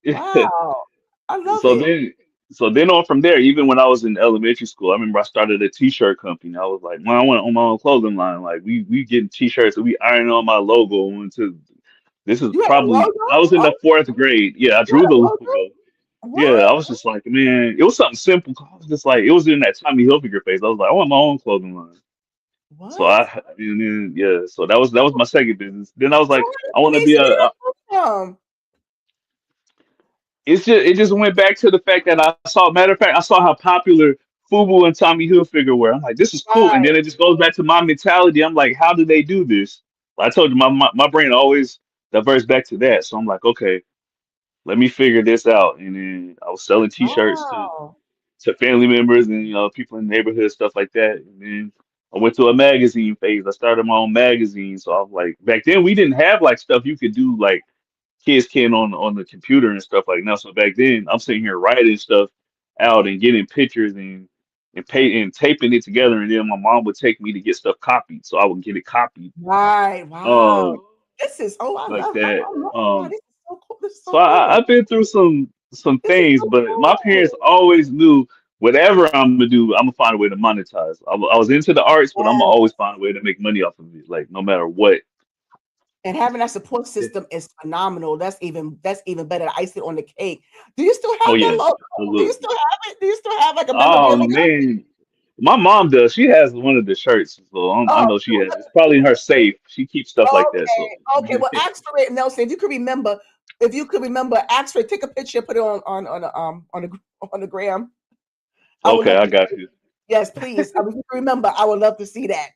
significant. Wow. I love So it. then, so then on from there, even when I was in elementary school, I remember I started a t-shirt company. I was like, man, I want to own my own clothing line. Like we getting t-shirts and we ironing on my logo into this is You had a probably logo? I was in Oh, the fourth grade. Yeah, I you drew had the a logo? logo. Yeah, What? I was just like, man, it was something simple. I was just like, it was in that Tommy Hilfiger phase. I was like, I want my own clothing line. So What? I and then yeah, so that was my second business. Then I was So like, where did I want to be creativity come from? it just went back to the fact that I saw, matter of fact, I saw how popular Fubu and Tommy Hilfiger were. I'm like, this is cool. And Right. then it just goes back to my mentality. I'm like, how do they do this? I told you my brain always diverts back to that. So I'm like, okay, let me figure this out. And then I was selling t-shirts Wow. to family members and people in the neighborhood, stuff like that. And then I went to a magazine phase. I started my own magazine. So I was like, back then we didn't have like stuff you could do like kids can on the computer and stuff like now. So back then, I'm sitting here writing stuff out and getting pictures and taping it together, and then my mom would take me to get stuff copied, so I would get it copied, Right. Wow. um, This is like that. I love wow, this is so cool. This is So so cool. I've been through some This is things, so but my parents cool. always knew whatever I'm gonna do, I'm gonna find a way to monetize. I was into the arts, but I'm gonna Yeah. always find a way to make money off of it, like no matter what. And having that support system is phenomenal. That's even better. The icing on the cake. Do you still Oh have that yes, logo? Do you absolutely. still have it? Do you still have like a Oh memorabilia? man, my mom does. She has one of the shirts, so I Oh, know she has. It's probably in her safe. She keeps stuff like that. So okay. Okay. Well, ask for it, Nelson. If you could remember, ask for it. Take a picture, put it on the gram. I would okay, love I to got see. you. Yes, please. If you can remember, I would love to see that.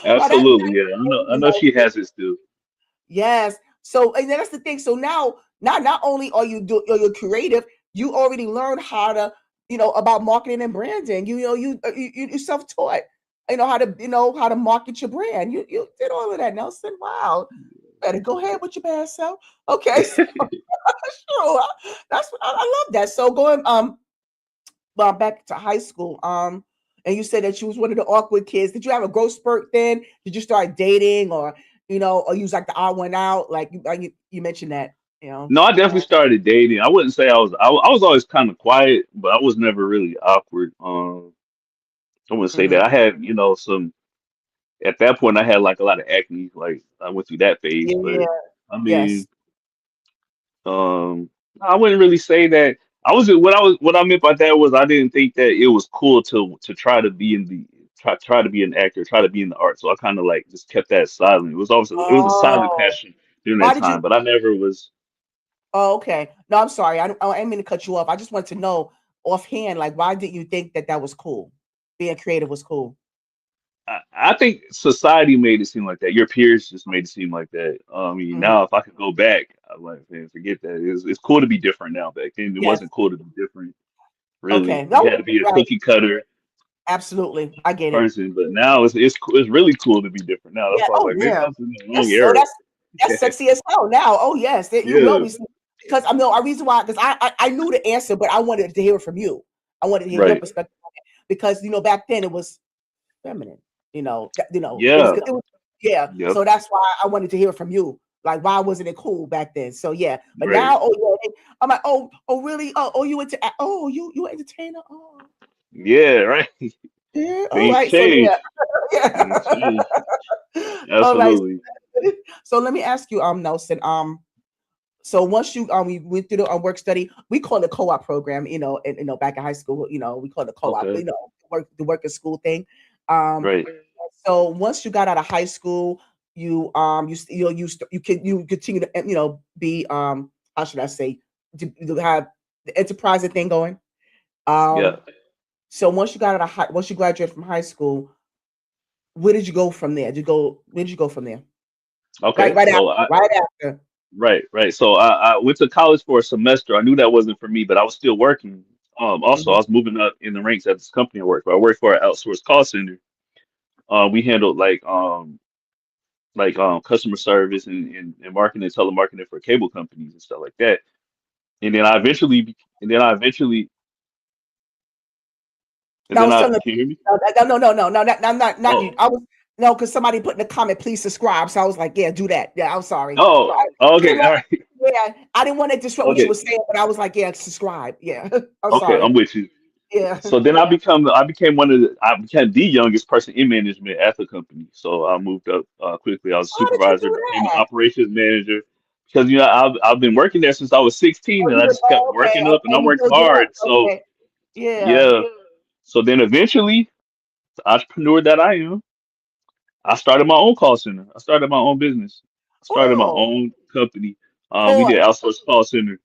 Well, Absolutely, that's yeah. I amazing, know she Nelson. has it still. Yes. So, and that's the thing. So now, not only are you creative, you already learned how to, about marketing and branding. You self-taught. How to market your brand. You did all of that, Nelson. Wow. Better go ahead with your bad self. Okay. So, sure. I love that. So going well, back to high school. and you said that you was one of the awkward kids. Did you have a growth spurt then? Did you start dating, or or you was like the odd one out? Like you mentioned that, No, I definitely started dating. I wouldn't say I was. I was always kind of quiet, but I was never really awkward. I wouldn't say Mhm. that. I had, some. At that point, I had like a lot of acne. Like I went through that phase, Yeah. but I Yes. mean, I wouldn't really say that. What I meant by that was I didn't think that it was cool to try to be in the try to be an actor, try to be in the art. So I kind of like just kept that silent. It was a silent Oh, passion during why that did you? time, but I never was. Oh, okay. No, I'm sorry. I didn't mean to cut you off. I just wanted to know offhand, like, why did you think that was cool? Being creative was cool. I think society made it seem like that. Your peers just made it seem like that. I mean, Mhm. now if I could go back, I'm like, man, forget that. It's cool to be different now. Back then, it Yes. wasn't cool to be different. Okay. Really, No, you had to be a right. cookie cutter Absolutely. I get it. person. But now it's really cool to be different now. That's Yeah. why I was Oh, like, maybe yeah. I was in the wrong That's so. era. That's sexy as hell now. Oh, yes. You will Yeah, be because I know a reason why, because I knew the answer, but I wanted to hear it from you. I wanted to hear your right. perspective on it because back then it was feminine. It was Yeah, good. It was, yeah. yep, So that's why I wanted to hear it from you. Like, why wasn't it cool back then? So yeah, but right. now, oh yeah, I'm like, oh really? Oh, you into? Oh, you entertainer? Oh, Yeah, right. yeah. All Things right. So change. yeah, Things change. yeah. All right. Absolutely. So let me ask you, Nelson. So once you went through the work study, we call it co-op program, and back in high school, we call it co-op, Okay. the work and school thing. Um, Right. so once you got out of high school, you continue to be how should I say to have the enterprising thing going. Yeah. Um, so once you graduated from high school, where did you go from there? Where did you go from there? Right, Okay. right So after, right after. right. So I went to college for a semester. I knew that wasn't for me, but I was still working. Also, I Mhm. was moving up in the ranks at this company I work for. I worked for an outsourced call center. We handled customer service and marketing and telemarketing for cable companies and stuff like that. And then I eventually, and then I eventually, and No, I then was I telling can you hear me? no, not you. Oh, I was no, because somebody put in the comment, please subscribe. So I was like, yeah, do that. Yeah, I'm sorry. oh, I didn't okay, all want, right, yeah, I didn't want to disrupt what you okay, were saying, but I was like, yeah, subscribe. Yeah, I'm okay. sorry. I'm with you. Yeah. So then I became I became the youngest person in management at the company. So I moved up quickly. I was a How did you supervisor, do became an that? operations manager because I've been working there since I was 16, Oh, and I just kept okay, working up, and I okay, you worked build it up. hard. So Okay, yeah. yeah. So then eventually, the entrepreneur that I am, I started my own call center. I started my own business. I started my Oh, own company. We did pause. outsourced call center.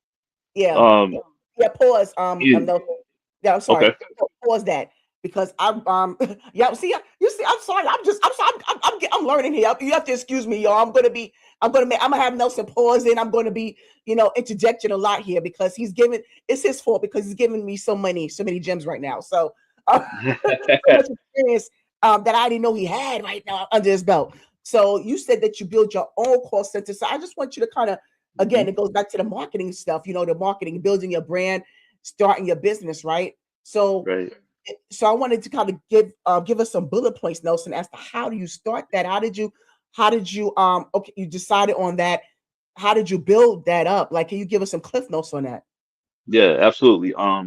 Yeah, Um, yeah. Pause. in, No, yeah. I'm sorry. okay. Pause that because I'm yeah. See, you see. I'm sorry. I'm sorry. I'm learning here. You have to excuse me, y'all. I'm gonna have Nelson pause and I'm gonna be interjecting a lot here because it's his fault because he's giving me so many gems right now. So so much experience that I didn't know he had right now under his belt. So you said that you build your own call center. So I just want you to kind of, again, Mhm. it goes back to the marketing stuff, the marketing, building your brand, starting your business, right? So, Right. so I wanted to kind of give us some bullet points, Nelson, as to how do you start that? How did you okay, you decided on that. How did you build that up? Like, can you give us some cliff notes on that? Yeah, absolutely. I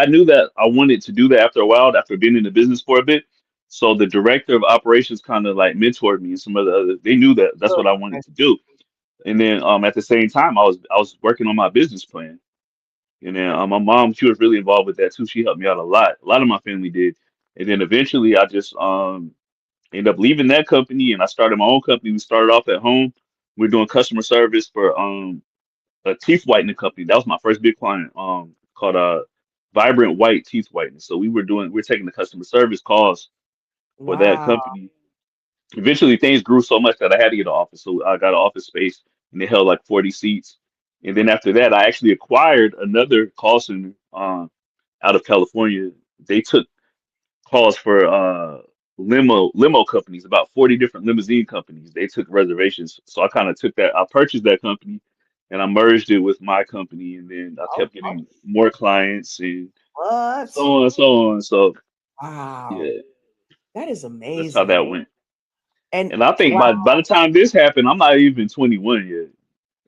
knew that I wanted to do that after a while, after being in the business for a bit. So the director of operations kind of like mentored me and some of the other, they knew that that's what I wanted Okay. to do. And then at the same time, I was working on my business plan. And then my mom, she was really involved with that too. She helped me out a lot. A lot of my family did. And then eventually I just ended up leaving that company and I started my own company. We started off at home. We're doing customer service for a teeth whitening company. That was my first big client, called Vibrant White Teeth Whitening. So we're taking the customer service calls for that Wow. company. Eventually, things grew so much that I had to get an office. So I got an office space, and it held like 40 seats. And then after that, I actually acquired another call center out of California. They took calls for limo companies, about 40 different limousine companies. They took reservations. So I kind of took that. I purchased that company and I merged it with my company, and then I Oh, kept getting more clients and what? so on and so on. So Wow, Yeah, that is that's how that amazing. went. And And I think wow, by the time this happened, I'm not even 21 yet.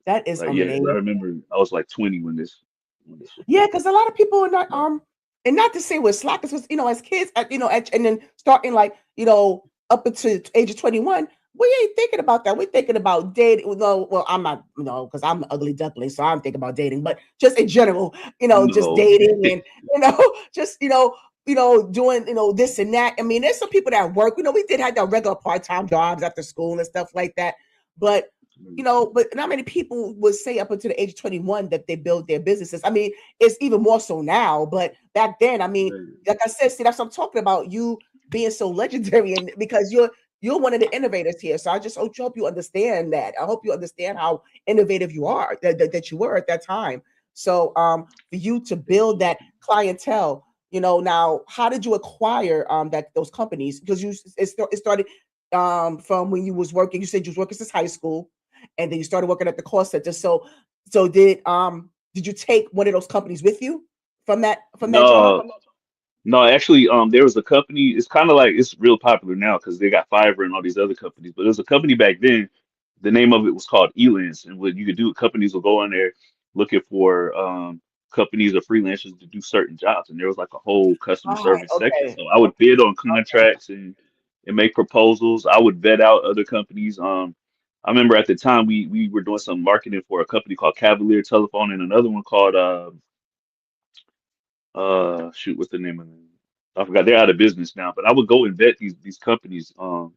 that is Like, yeah, 'cause I amazing. remember I was like 20 when this shit Yeah, happened. because a lot of people are not and not to say we're slackers, because as kids, and then starting like up until the age of 21, we ain't thinking about that. We're thinking about dating. Well, I'm not, because I'm an ugly duckling, so I'm thinking about dating, but just in general, just No. dating and just doing this and that. I mean, there's some people that work. We did have that regular part-time jobs after school and stuff like that, but but not many people would say up until the age of 21 that they build their businesses. I mean, it's even more so now, but back then, I mean, like I said, see, that's what I'm talking about. You being so legendary, and because you're one of the innovators here. So I just hope you understand that. I hope you understand how innovative you are, that you were at that time. So for you to build that clientele, now how did you acquire those companies? Because it started from when you was working. You said you was working since high school, and then you started working at the call center. So did you take one of those companies with you from that job? No, no, actually, there was a company. It's kind of like it's real popular now because they got Fiverr and all these other companies. But there was a company back then. The name of it was called Elance, and what you could do, companies will go on there looking for companies or freelancers to do certain jobs, and there was like a whole customer Right. service section. Okay. So I would bid on Okay. contracts and make proposals. I would vet out other companies. I remember at the time we were doing some marketing for a company called Cavalier Telephone and another one called shoot, what's the name of them? I forgot. They're out of business now. But I would go and vet these companies and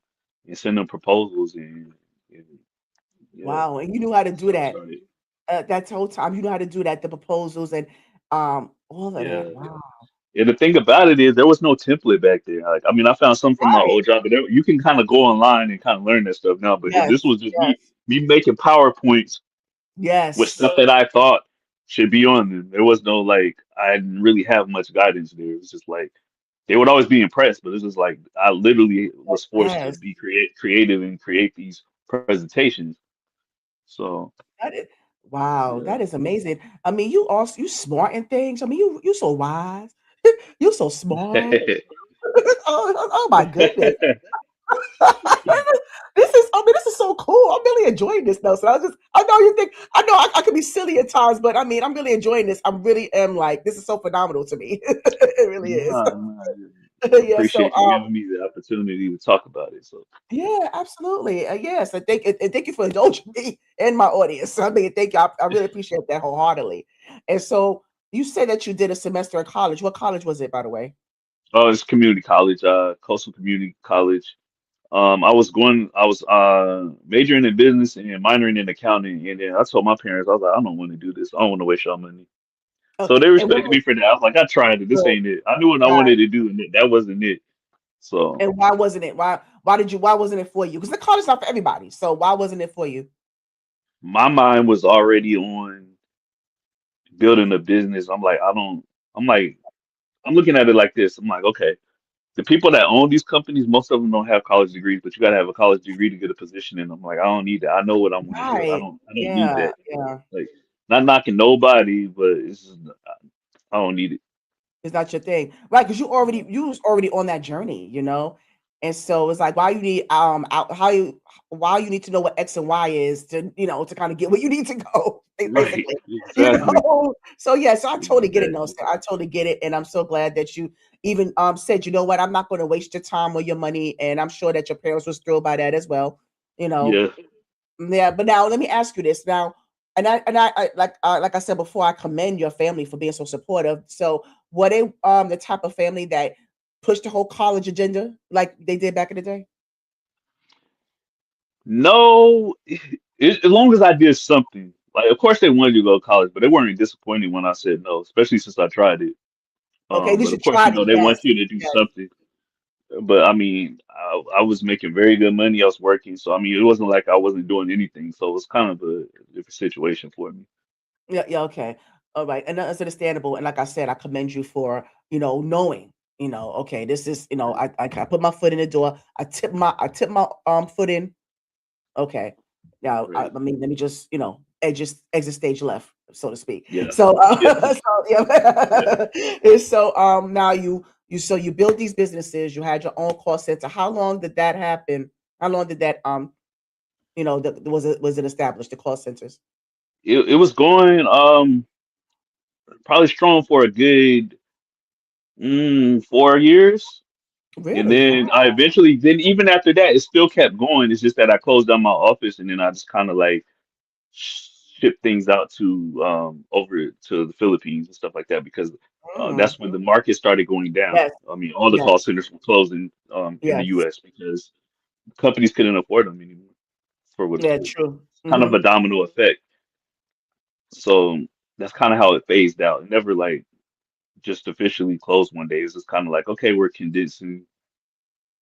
send them proposals and yeah, Wow. And you knew how to that's do how I that. started. That whole time, you know how to do that, the proposals and all of Yeah. that. Wow. And the thing about it is there was no template back then. Like, I mean, I found some from my Right. old job, but you can kind of go online and kind of learn that stuff now. But Yes. this was just Yes. me making PowerPoints with Yes. stuff that I thought should be on them. There was no like I didn't really have much guidance there. It was just like they would always be impressed, but it's just like I literally was forced to Yes. be creative and create these presentations. So That is wow. yeah. That is amazing. I mean, you smart in things. I mean, you so wise. You so smart. Oh my goodness. This is so cool. I'm really enjoying this though. So I know you think, I know I can be silly at times, but I mean, I'm really enjoying this. I really am like, this is so phenomenal to me. It really is. Nah, nah, Yeah. So, appreciate you giving me the opportunity to talk about it. So yeah, absolutely. Yes. Thank you for indulging me and my audience. I mean, thank you. I really appreciate that wholeheartedly. And so you said that you did a semester in college. What college was it, by the way? oh, it's community college, Coastal Community College. I was majoring in business and minoring in accounting, and then I told my parents, I was like, I don't want to do this. I don't want to waste your money. So Okay. they And what respected was me for that. I was like, I tried it. This good? ain't it. I knew what I Right. wanted to do, and that wasn't it. So And why wasn't it? Why wasn't it for you? Because the college is not for everybody. So why wasn't it for you? my mind was already on building a business. I'm like, I don't. I'm like, I'm looking at it like this. I'm like, okay, the people that own these companies, most of them don't have college degrees, but you got to have a college degree to get a position in. I'm like, I don't need that. I know what I want to do. Right. I don't need Yeah. that. Yeah. Like, not knocking nobody, but it's just, I don't need it. It's not your thing, right? Because you was already on that journey. And so it's like why you need to know what X and Y is to kind of get where you need to go, Right. basically. Exactly. So yeah, so I totally get it, no, Exactly. sir. I totally get it, and I'm so glad that you even said, you know what, I'm not going to waste your time or your money, and I'm sure that your parents was thrilled by that as well. You know, Yeah. Yeah, but now let me ask you this now, and I like I said before, I commend your family for being so supportive. So, were they the type of family that pushed the whole college agenda like they did back in the day? No, as long as I did something. Like, of course, they wanted you to go to college, but they weren't disappointed when I said no, especially since I tried it. Okay, at least But you of course, tried it. they Yes, want you to do yes. something. But I mean, I was making very good money. I was working, so I mean, it wasn't like I wasn't doing anything. So it was kind of a different situation for me. Yeah, yeah, okay. All right. And that's understandable. And like I said, I commend you for, knowing, okay, this is, I put my foot in the door. I tip my foot in. Okay. Now, Right. let me just, exit stage left, so to speak. Yeah. So, Yeah. so yeah. Yeah. And so, now you built these businesses. You had your own call center. How long did that happen? How long did that was it established, the call centers? It was going probably strong for a good 4 years. And Really? then I eventually, then even after that, it still kept going. It's just that I closed down my office and then I just kind of like shipped things out to over to the Philippines and stuff like that because Mm, that's when the market started going down. yes, I mean, all the call yes, centers were closing in the yes. U.S. because companies couldn't afford them anymore for what Yeah, it's true. kind of Hmm. a domino effect. So that's kind of how it phased out. It never like just officially closed one day. It's just kind of like, okay, we're condensing.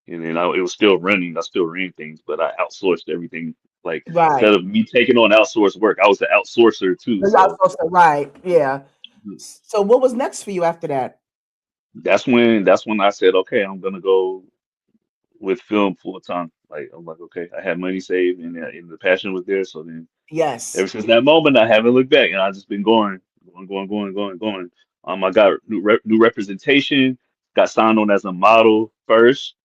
And then it was still running. I still ran things, but I outsourced everything. Like instead Right. of me taking on outsourced work, I was the outsourcer too. You're not So supposed to, right. Yeah. So what was next for you after that? that's when I said, okay, I'm gonna go with film full time. Like I'm like, okay, I had money saved and the passion was there. So then ever Yes. since that moment, I haven't looked back, and I've just been going. I got new representation. Got signed on as a model first.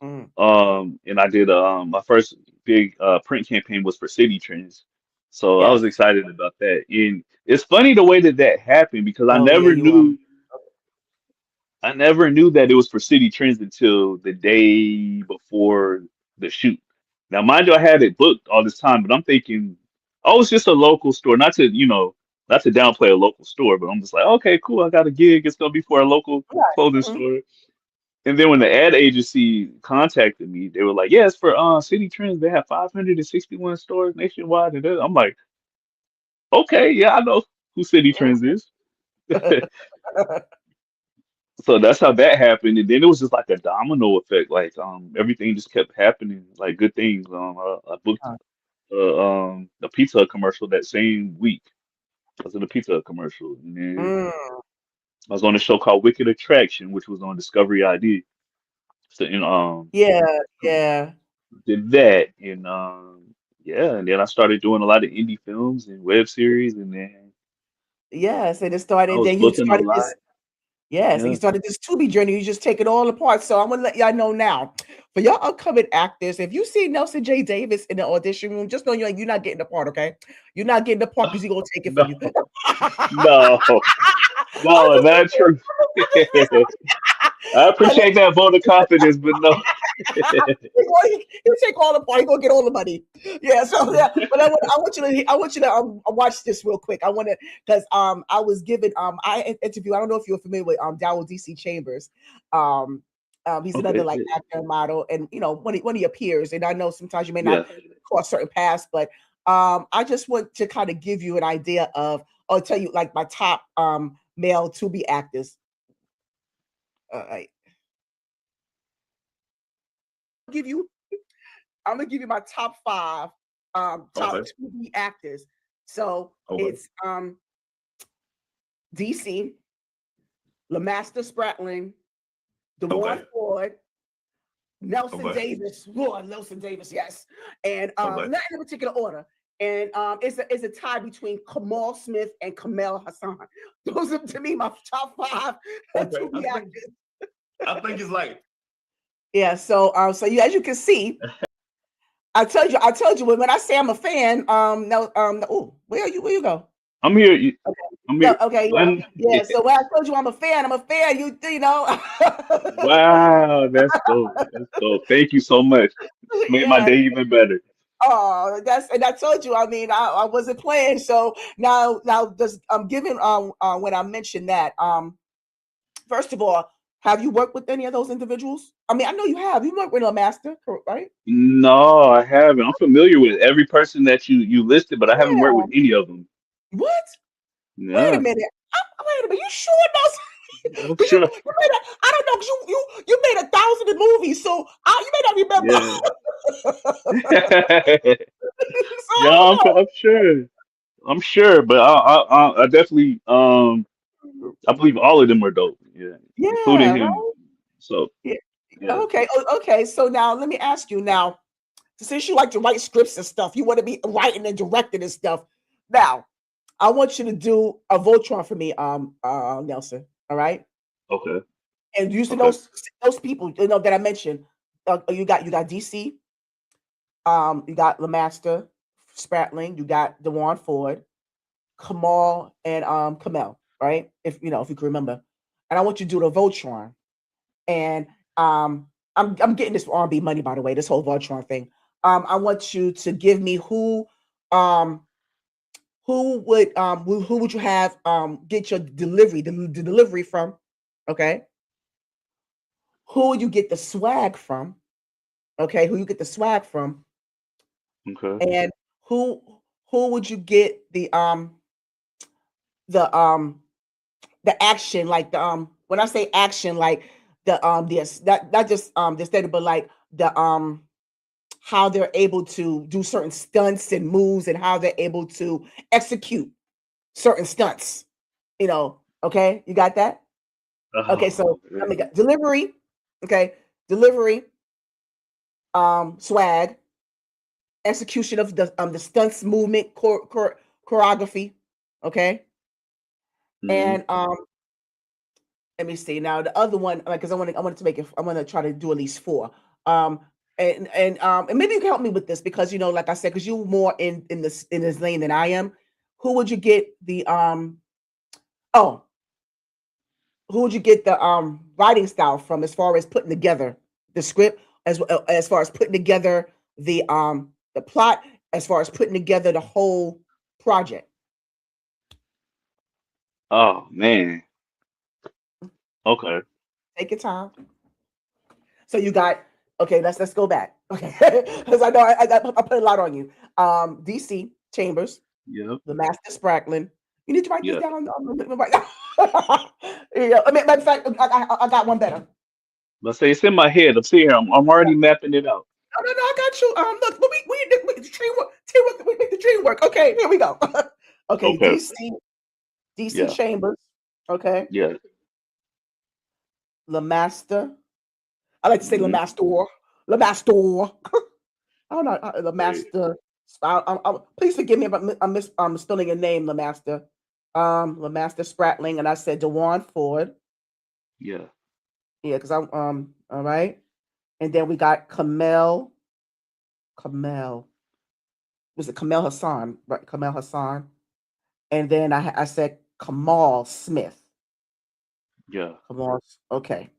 Mm, And I did my first big print campaign was for City Trends, so I was yes. excited about that. And it's funny the way that that happened because Oh yeah, you I never knew that it was for City Trends until the day before the shoot. Now, mind you, I had it booked all this time, but I'm thinking, oh, it's just a local store. Not to downplay a local store, but I'm just like, okay, cool. I got a gig. It's gonna be for a local right. clothing Mhm. store. And then when the ad agency contacted me, they were like, "Yeah, it's for City Trends. They have 561 stores nationwide." And I'm like, "Okay, yeah, I know who City Trends is." So that's how that happened, and then it was just like a domino effect. Like everything just kept happening, like good things. I booked a Pizza Hut commercial that same week. I was in a Pizza Hut commercial, and then Mm, I was on a show called Wicked Attraction, which was on Discovery ID. So, yeah, yeah. did that, and yeah, and then I started doing a lot of indie films and web series, and then Yes. And it I started, was then you booking a started lot. this. Yes, and you Yeah. started this Tubi journey. You just take it all apart. So I'm gonna let y'all know now. For y'all upcoming actors, if you see Nelson J. Davis in the audition room, just know you're not getting the part, okay? You're not getting the part because he's gonna take it from No, you. no, I'm no, just not true. I because appreciate that vote of confidence, but no. he'll take all the part. He's gonna get all the money. Yeah. So yeah, but I want you to watch this real quick. I want to because I was given interview. I don't know if you're familiar with Dowell DC Chambers. Um, he's another Okay. like actor and model, and one of your peers. And I know sometimes you may not Yeah. cross certain paths, but I just want to kind of give you an idea of, or tell you like my top male to be actors. I give you I'm gonna give you my top five top Okay. 2B actors. So Okay. it's DC, Lamaster Spratling, Okay. Devon Ford, Nelson Okay. Davis. Lord, Nelson Davis, yes. And Okay. not in a particular order. And it's a tie between Kamal Smith and Kamel Hassan. Those are to me my top five Okay. 2B actors. I think it's like Yeah, so you, as you can see, I told you when I say I'm a fan, no, oh, where you go? I'm here. Okay. I'm No, here. okay, When, yeah. So when I told you I'm a fan, I'm a fan. You know. wow, that's dope. That's dope. Thank you so much. It's made my Yeah. day even better. Oh, and I told you. I mean, I wasn't playing. So now just I'm giving when I mentioned that first of all, have you worked with any of those individuals? I mean, I know you have. You worked with a master, right? No, I haven't. I'm familiar with every person that you listed, but I haven't worked Yeah. with any of them. What? Wait a Yeah, minute. Wait a minute. You sure those? I'm Because you sure. made a, I don't know, 'cause you made 1,000 movies, so you may not remember. Yeah. So Yeah, I don't I'm sure. I'm sure, but I definitely know. I believe all of them were dope. Yeah, including Yeah, him. right. So Yeah. yeah. Okay. Okay. So now let me ask you now, since you like to write scripts and stuff, you want to be writing and directing and stuff. Now, I want you to do a Voltron for me, Nelson. All right. Okay. And using Okay. those people, that I mentioned, you got DC, you got LeMaster, Spratling, you got DeJuan Ford, Kamal, and Kamel, right? If you can remember. And I want you to do the Voltron. And I'm getting this R&B money, by the way, this whole Voltron thing. I want you to give me who would you have get your delivery from, okay? Who would you get the swag from? Okay, who you get the swag from? Okay. And who would you get the action, like the when I say action, like not just the state, but like the how they're able to do certain stunts and moves and how they're able to execute certain stunts. Okay, you got that? Okay, so let me get delivery. Okay, delivery, swag, execution of the stunts, movement, choreography. Okay, and let me see now the other one, because I wanted to make it. I want to try to do at least 4. And maybe you can help me with this because like I said, because you're more in this lane than I am. Who would you get the who would you get the writing style from as far as putting together the script, as far as putting together the plot, as far as putting together the whole project? Oh man. Okay. Take your time. So you got let's go back. Okay. Because I know I put a lot on you. DC Chambers, Yep. LeMaster Spratlin. You need to write this Yeah. down right now. Matter of fact, I got one better. Let's say it's in my head. I'm sitting here. I'm already mapping it out. No, I got you. Look, we the teamwork. We make the dream work. Okay, here we go. Okay, Okay. DC Yeah. Chambers. Okay, Yeah. LeMaster. I like to say LeMaster. LeMaster. I don't know. LeMaster. Please forgive me if I'm spelling your name, LeMaster. LeMaster Spratling, and I said DeJuan Ford. Yeah. Yeah, because I'm all right. And then we got Kamel. Was it Kamel Hassan? Right, Kamel Hassan. And then I said Kamal Smith. Yeah. Okay.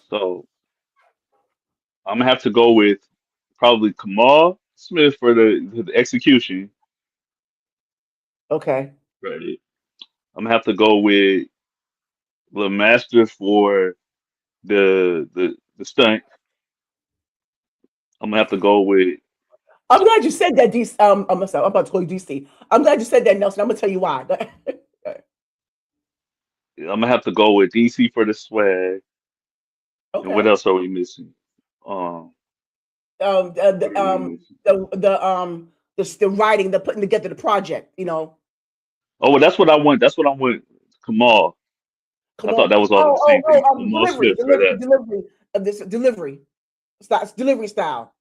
So I'm gonna have to go with probably Kamal Smith for the execution. Okay. Right. I'm gonna have to go with LeMaster for the stunt. I'm gonna have to go with. I'm glad you said that, DC. I'm about to call you DC. I'm glad you said that, Nelson. I'm gonna tell you why. I'm gonna have to go with DC for the swag. And what Okay. else are we missing? The What are we missing? the writing, the putting together the project. Oh, well, that's what I want. That's what I want. Kamal. I thought that was all the same thing. Kamal Smith for that. Delivery of this delivery style.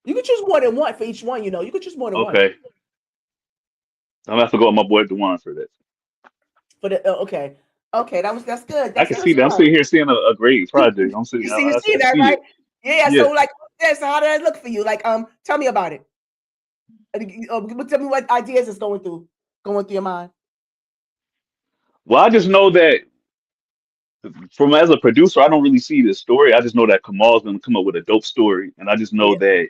You can choose more than one for each one. You could choose more than one. Okay. I'm gonna have to go with my boy DeJuan for that. For the okay, that's good. I can see that. I'm sitting here seeing a great project. I'm sitting. You see that, right? Yeah. So so how did that look for you? Like, tell me about it. Tell me what ideas is going through your mind. Well, I just know that from as a producer, I don't really see the story. I just know that Kamal's gonna come up with a dope story, and I just know that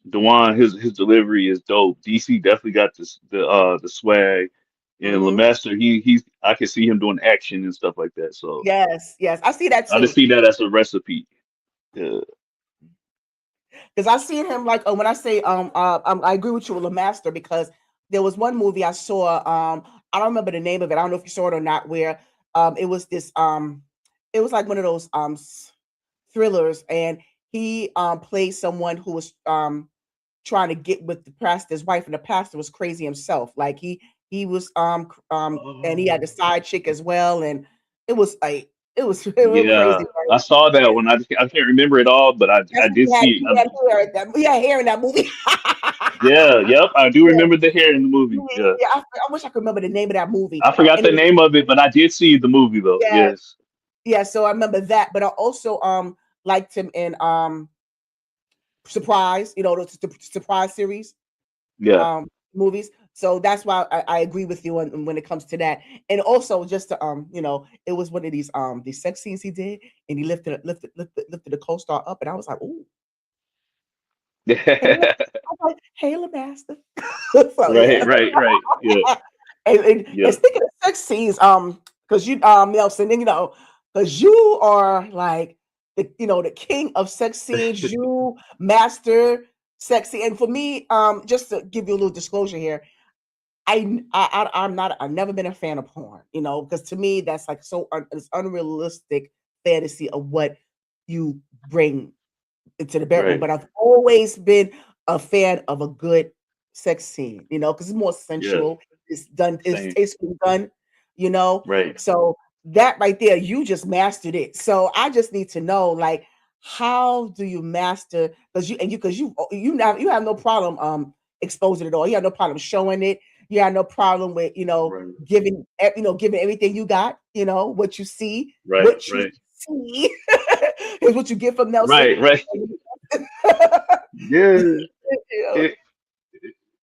DeJuan, his delivery is dope. DC definitely got the swag, and LeMaster, I can see him doing action and stuff like that. So yes, I see that too. I just see that as a recipe. Yeah. Because I see him like when I say I agree with you with LeMaster, because there was one movie I saw, I don't remember the name of it. I don't know if you saw it or not, where it was this it was like one of those thrillers, and he played someone who was trying to get with the pastor's wife, and the pastor was crazy himself. Like he was and he had a side chick as well, and it was crazy. I saw that one. I can't remember it all, but I did see it. He had hair in that movie. Yeah, yep. I do remember the hair in the movie. Yeah. Yeah, I wish I could remember the name of that movie. I forgot And the it was, name of it, but I did see the movie though. yeah, Yes. yeah. So I remember that, but I also liked him in Surprise. You know, the Surprise series Yeah. movies. So that's why I agree with you when it comes to that. And also just to you know, it was one of these sex scenes he did, and he lifted the co-star up, and I was like, ooh, hey, I was like, hey, Master. So yeah. Right. Yeah. And Yeah. speaking of sex scenes, because you Nelson, you know, because you are like the king of sex scenes, you master sexy. And for me, just to give you a little disclosure here, I've never been a fan of porn, you know, because to me that's like it's unrealistic fantasy of what you bring into the bedroom. Right. But I've always been a fan of a good sex scene, you know, because it's more Yeah. sensual. It's done, it's Same. tastefully done, you know. Right. So that right there, you just mastered it. So I just need to know, like, how do you master? Because you have no problem exposing it all. You have no problem showing it. You have no problem with Right. giving everything you got. You know what you see, Right. what you Right. see is what you get from Nelson. Right. Yeah. Yeah. It,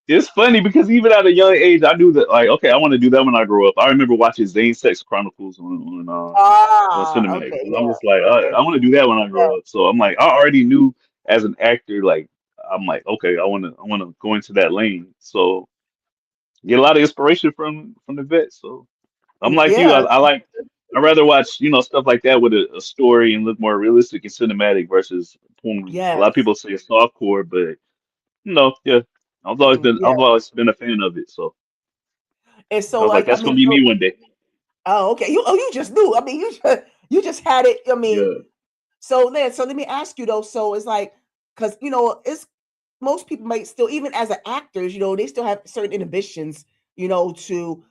it's funny because even at a young age, I knew that like, okay, I want to do that when I grow up. I remember watching Zane Sex Chronicles on Cinemax, Okay, and I'm yeah, just like, okay, I want to do that when I yeah. grow up. So I'm like, I already knew as an actor, like, I'm like, okay, I want to go into that lane. So get a lot of inspiration from the vet. So I'm like you. Yeah, I rather watch stuff like that with a story and look more realistic and cinematic versus porn. A lot of yes, people say it's softcore, but yeah. yeah. I've always been a fan of it. So And I so, was like, like, I that's mean, gonna be me one day. oh, okay. You just knew. I mean, you just had it. I mean, Yeah. so let me ask you though. So it's like, because it's most people might still, even as an actors, they still have certain inhibitions, to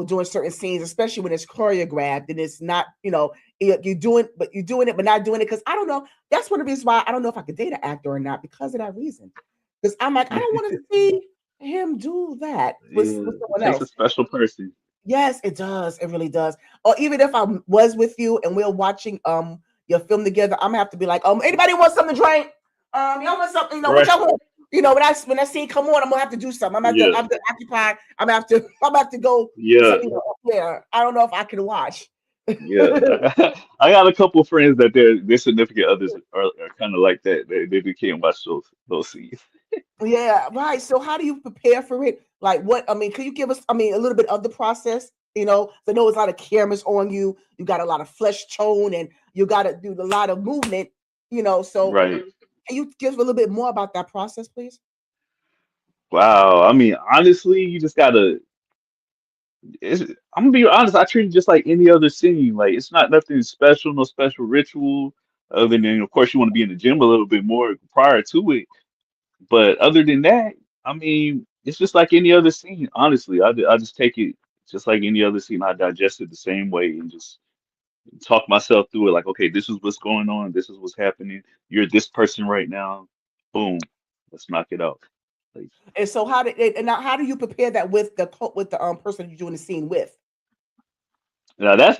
doing certain scenes, especially when it's choreographed and it's not, you're doing, but not doing it. Because I don't know. That's one of the reasons why I don't know if I could date an actor or not because of that reason. Because I'm like, I don't want to see him do that with Yeah. It someone takes a else. special person. Yes, it does. It really does. Or even if I was with you and we're watching your film together, I'm gonna have to be like, anybody want something to drink? Y'all want something? What Right. y'all want? When that scene come on, I'm gonna have to do something. Yeah. I'm gonna occupy. I'm gonna have to go. So, Yeah. yeah. I don't know if I can watch. Yeah. I got a couple friends that their significant others are kind of like that. They can't watch those scenes. Yeah, right. So how do you prepare for it? Like what, can you give us, a little bit of the process? I know it's a lot of cameras on you. You got a lot of flesh tone and you got to do a lot of movement, so Right. can you give a little bit more about that process, please? Wow. I mean, honestly, you just gotta. I'm gonna be honest. I treat it just like any other scene. Like it's not nothing special, no special ritual. Other than, of course, you want to be in the gym a little bit more prior to it. But other than that, I mean, it's just like any other scene. Honestly, I just take it just like any other scene. I digest it the same way and just talk myself through it. Like, okay, this is what's going on. This is what's happening. You're this person right now. Boom. Let's knock it out. Like, And so now how do you prepare that with the person you're doing the scene with? now that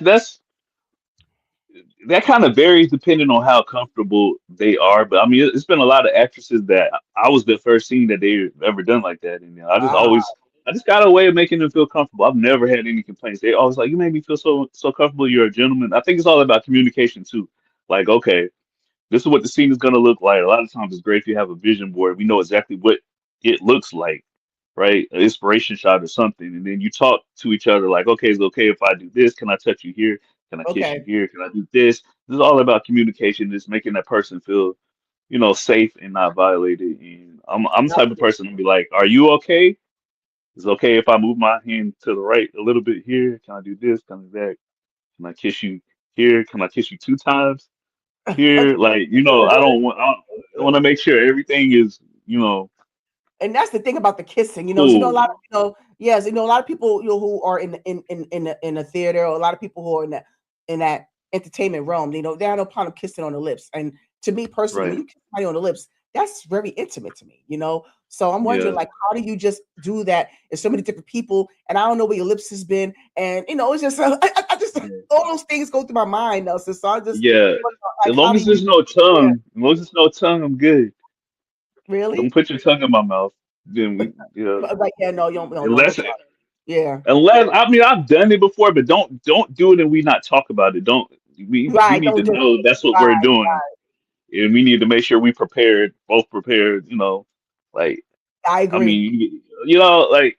kind of varies depending on how comfortable they are. But I mean, it's been a lot of actresses that I was the first scene that they've ever done like that, and Ah, I just got a way of making them feel comfortable. I've never had any complaints. They always like, you made me feel so comfortable. You're a gentleman. I think it's all about communication too. Like, okay, this is what the scene is going to look like. A lot of times it's great if you have a vision board. We know exactly what it looks like, right? An inspiration shot or something. And then you talk to each other like, okay, is it okay if I do this? Can I touch you here? Can I kiss you okay. here? Can I do this? This is all about communication, just making that person feel, safe and not violated. And I'm the type of person to be like, are you okay? Is it okay if I move my hand to the right a little bit here? Can I do this? Can I do that? Can I kiss you here? Can I kiss you two times? Here, like I want to make sure everything is And that's the thing about the kissing, a cool. lot of yes, a lot of people who are in the theater, or a lot of people who are in that entertainment realm, they have no problem kissing on the lips. And to me personally, when Right. you kiss somebody on the lips, that's very intimate to me, you know. So I'm wondering, Yeah. like, how do you just do that? There's so many different people, and I don't know where your lips has been, and you know, it's just I just Yeah. all those things go through my mind, Nelson. So I just Yeah. As like, how long do as you? there's no Yeah, tongue, as long as there's no tongue, I'm good. Don't really? put your tongue in my mouth. Then we, yeah. Like, yeah, no, you don't, no, no Unless, tongue. Yeah, I mean, I've done it before, but don't do it and we not talk about it. Don't we right. need to Don't do know it. that's what we're Right. doing, and we need to make sure we prepared, both prepared. You know, like I I agree. mean, you know, like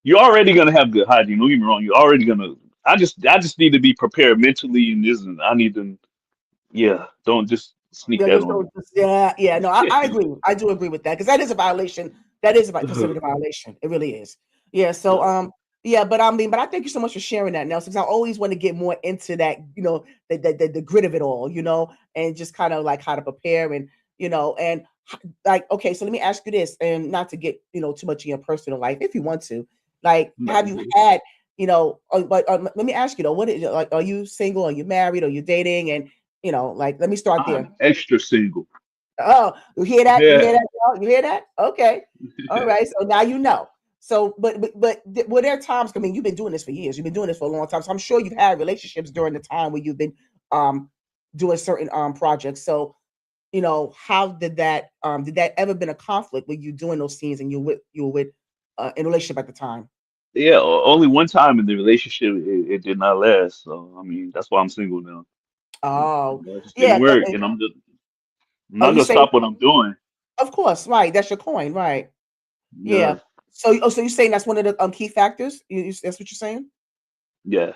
you're already gonna have good hygiene. Don't get me wrong. You're already gonna. I just need to be prepared mentally, and this, and I need to. Yeah, don't just sneak Yeah, that just on don't. Yeah, yeah. No, I me. agree. I do agree with that because that is a violation. That is about considered a violation. It really is. Yeah. So, yeah. But I mean, but I thank you so much for sharing that, Nelson. 'Cause I always want to get more into that. You know, the grit of it all. You know, and just kind of like how to prepare and you know and like okay. So let me ask you this, and not to get too much in your personal life, if you want to. Like, have you had but let me ask you though, what is like? Are you single? Are you married? Are you dating? And like, let me start there. I'm extra single. Oh, you hear that? You hear Yeah. that, y'all? You hear that? Okay. All right. So now you know. So, were there times? I mean, you've been doing this for years. You've been doing this for a long time. So I'm sure you've had relationships during the time where you've been um doing certain projects. So, how did that ever been a conflict with you doing those scenes and you were with in a relationship at the time? Yeah, only one time in the relationship it did not last. So I mean, that's why I'm single now. Oh, It just didn't yeah. work, and I'm Oh, not you gonna say, stop what I'm doing. of course, right? That's your coin, right? Yeah. Yeah, So you're saying that's one of the key factors? That's what you're saying? yeah,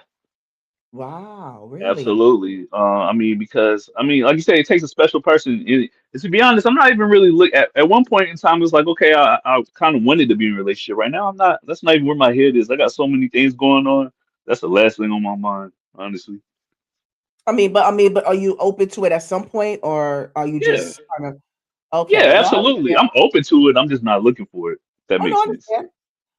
Wow, really? absolutely. I mean, because I mean, like you said, it takes a special person. And to be honest, I'm not even really look at one point in time. It was like, okay, I kind of wanted to be in a relationship. Right now, I'm not. That's not even where my head is. I got so many things going on. That's the last thing on my mind, honestly. I mean, but are you open to it at some point, or are you Yeah, just kind of yeah, okay? No, I absolutely. understand. I'm open to it. I'm just not looking for it. If that Oh no, makes I sense. understand.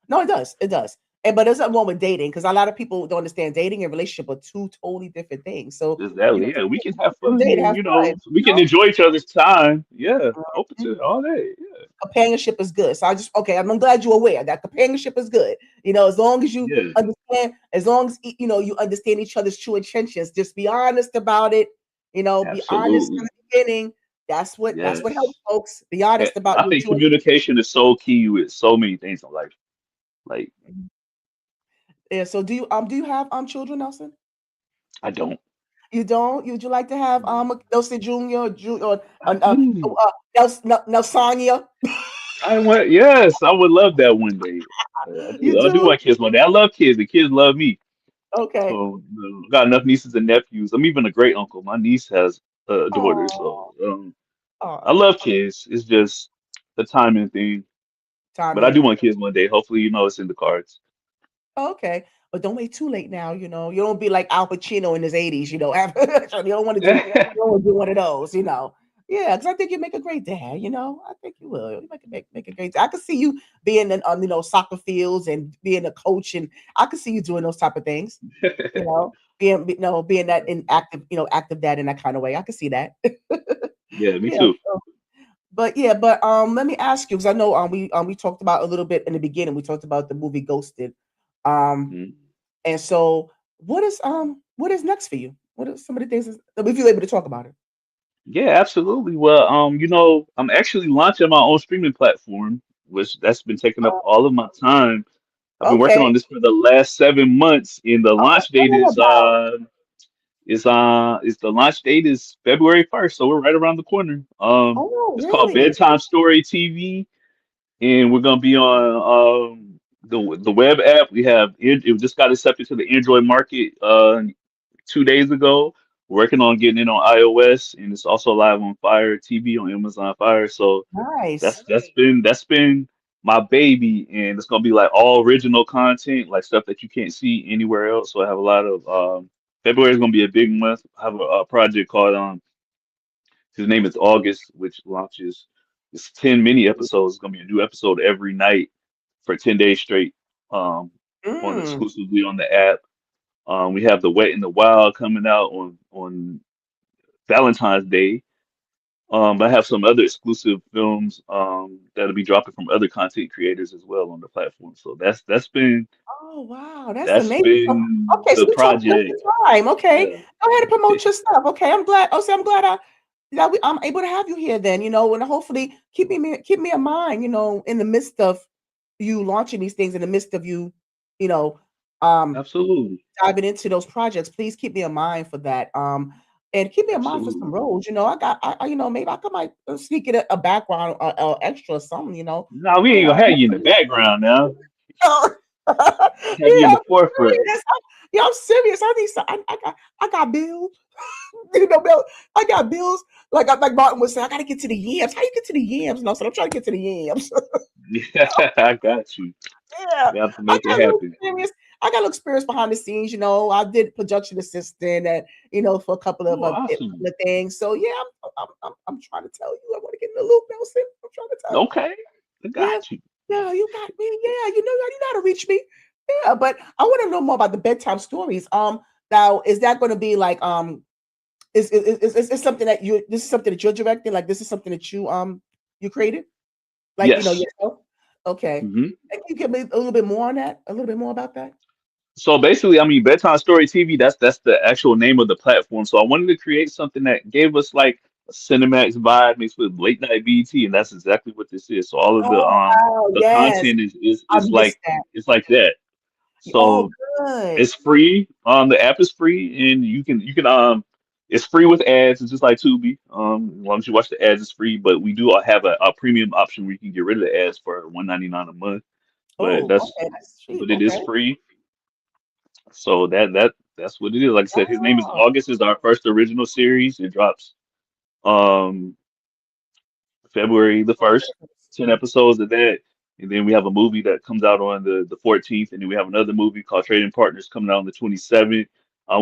No, it does. It does. But there's nothing wrong with dating because a lot of people don't understand dating and relationship are two totally different things. So, Exactly. Yeah, we can have still fun, date, and have fun. we can enjoy each other's time. Yeah, open Mhm. to it all day. Yeah, Companionship is good. So okay, I'm glad you're aware that companionship is good. As long as you yeah, understand, as long as you understand each other's true intentions, just be honest about it. Be honest from absolutely. the beginning. That's what helps Yes. folks. Be honest about I your think true communication is so key with so many things in life. Like, intentions. Yeah. So do you have children, Nelson? I don't. You don't? Would you like to have Nelson Jr. or I do. Nelsania? I want. Yes, I would love that one day. I You do. I do do? want kids one day. I love kids. The kids love me. Okay. So got enough nieces and nephews. I'm even a great uncle. My niece has a daughter. So Oh, I oh, love kids. It's just the timing thing. But I do timing. want kids one day. Hopefully, it's in the cards. Okay. But don't wait too late now, You don't be like Al Pacino in his 80s, so you don't want to do one of those. Yeah, because I think you make a great dad, I think you will. You make a great dad. I could see you being in soccer fields and being a coach, and I could see you doing those type of things, being that in active dad in that kind of way. I could see that. Yeah, me Yeah. too. Let me ask you because I know we talked about a little bit in the beginning. We talked about the movie Ghosted. Um Mhm. and so what is next for you? What are some of the things if you're able to talk about it? Yeah, absolutely. Well, I'm actually launching my own streaming platform, which that's been taking up all of my time. I've been working Okay. on this for the last 7 months, and the Oh, launch tell date me about it. is the launch date is February 1st, so we're right around the corner. Oh, It's called really? Bedtime Story TV, and we're gonna be on the web app. It just got accepted to the Android market 2 days ago. We're working on getting it on iOS, and it's also live on Fire TV on Amazon Fire. So Nice. that's been my baby, and it's gonna be like all original content, like stuff that you can't see anywhere else. So I have a lot of February is gonna be a big month. I have a project called his name is August, which launches. It's 10 mini episodes. It's gonna be a new episode every night for 10 days straight. Um, on Mm. exclusively on the app. We have the Wet in the Wild coming out on Valentine's Day. But I have some other exclusive films that'll be dropping from other content creators as well on the platform. So Oh wow, that's that's amazing. So, been okay, so the we talked just project. in time. Okay, Yeah. go ahead and promote your stuff. Okay, I'm glad. Oh, so I'm glad I'm able to have you here. Then and hopefully keep me in mind. In the midst of you launching these things, in the midst of you, you know, um, Absolutely. diving into those projects. Please keep me in mind for that. And keep me in mind for some Absolutely. roles. Maybe I might sneak in a background extra or something. No, we ain't Yeah. gonna have you in the background now. Have you in Yeah, the forefront. serious. I'm serious. I need some. I got bills. Bill, I got bills. Like Martin would say, I got to get to the yams. How you get to the yams? No, so I'm trying to get to the yams. Yeah, I got you. Yeah, We have to I make got it a little happen. experience. I got a little experience behind the scenes. I did production assistant and for a couple Oh, couple awesome. of things. So yeah, I'm trying to tell you. I want to get in the loop, Nelson. I'm trying to tell you. Okay, I Yeah, got you. yeah, you got me. Yeah, you know how to reach me. Yeah, but I want to know more about the bedtime stories. Now is that going to be like is something that this is something that you're directing? Like this is something that you created? Like Yes. yourself? Okay. hmm And can you give me a little bit more on that? A little bit more about that? So basically, I mean, Bedtime Story TV. That's the actual name of the platform. So I wanted to create something that gave us like a Cinemax vibe mixed with late night BT, and that's exactly what this is. So all of Oh wow, the yes. content is I is missed like that. it's like that. Oh So good. it's free. The app is free, and you can it's free with ads. It's just like Tubi. As long as you watch the ads, it's free. But we do have a premium option where you can get rid of the ads for 1.99 a month. But Oh, that's okay, that's cheap. but it is Okay. free. So that's what it is. Like I said, his name is Oh, August. Is our first original series. It drops um February the 1st, 10 episodes of that. And then we have a movie that comes out on the 14th. And then we have another movie called Trading Partners coming out on the 27th.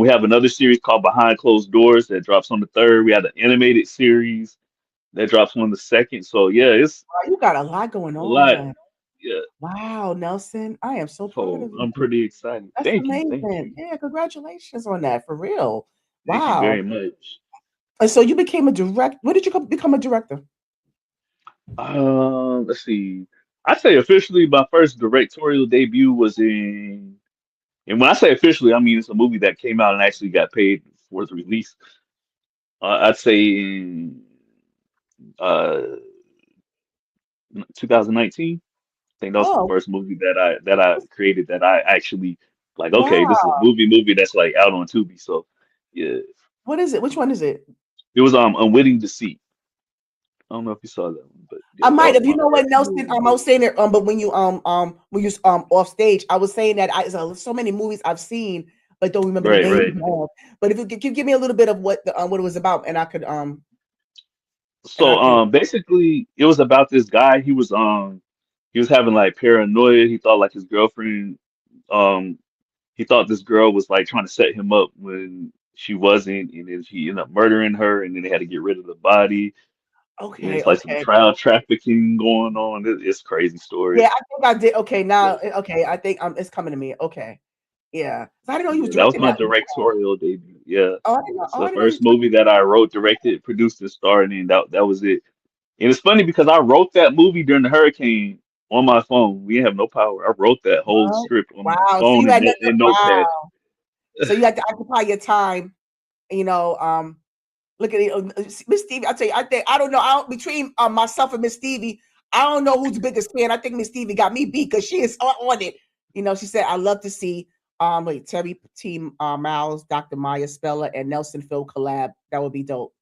We have another series called Behind Closed Doors that drops on the 3rd. We have an animated series that drops on the 2nd. So yeah, it's wow, you got a lot going a lot. on. Yeah. Wow, Nelson, I am so proud So of I'm you. pretty excited. That's Thank you. Thank amazing. you. Yeah, congratulations on that, for real. Thank you Wow. very much. And so you became a direct. When did you become a director? Let's see. I'd say officially my first directorial debut was and when I say officially, I mean it's a movie that came out and actually got paid for its release. I'd say in uh 2019. I think that was the Oh, first movie that I created that I actually like. Okay, this is a wow. movie that's like out on Tubi. So yeah, What is it? Which one is it? it was Unwitting Deceit. I don't know if you saw that one, but I yeah, that might was have. You my know what, first Nelson? movie. I was saying it. But when you off stage, I was saying that so many movies I've seen, but don't remember the Right, name right. of. But if you could give me a little bit of what it was about, and I could and I So can. basically it was about this guy. He was having like paranoia. He thought like his girlfriend um he thought this girl was like trying to set him up when she wasn't, and then he ended up murdering her, and then they had to get rid of the body. And Okay, it's like some okay. child trafficking going on. It's a crazy story. Yeah, I think I did. Okay, Yeah, now okay, I think it's coming to me. Okay, yeah. So I didn't know he was yeah, that was directing my that one. directorial debut. Yeah, Oh, I didn't know. it's Oh, the I didn't know he was first movie that I wrote, directed, produced, and starred in. That was it. And it's funny because I wrote that movie during the hurricane on my phone. We didn't have no power. I wrote that whole directing. script on my Wow. So phone you and had nothing. in Notepad. Wow. So you had to occupy your time. You know, look at it, Miss Stevie. I tell you, I think I don't know. Between myself and Miss Stevie, I don't know who's the biggest fan. I think Miss Stevie got me beat because she is on it. She said I love to see Terry T. Miles, Dr. Maya Speller, and Nelson Phil collab. That would be dope.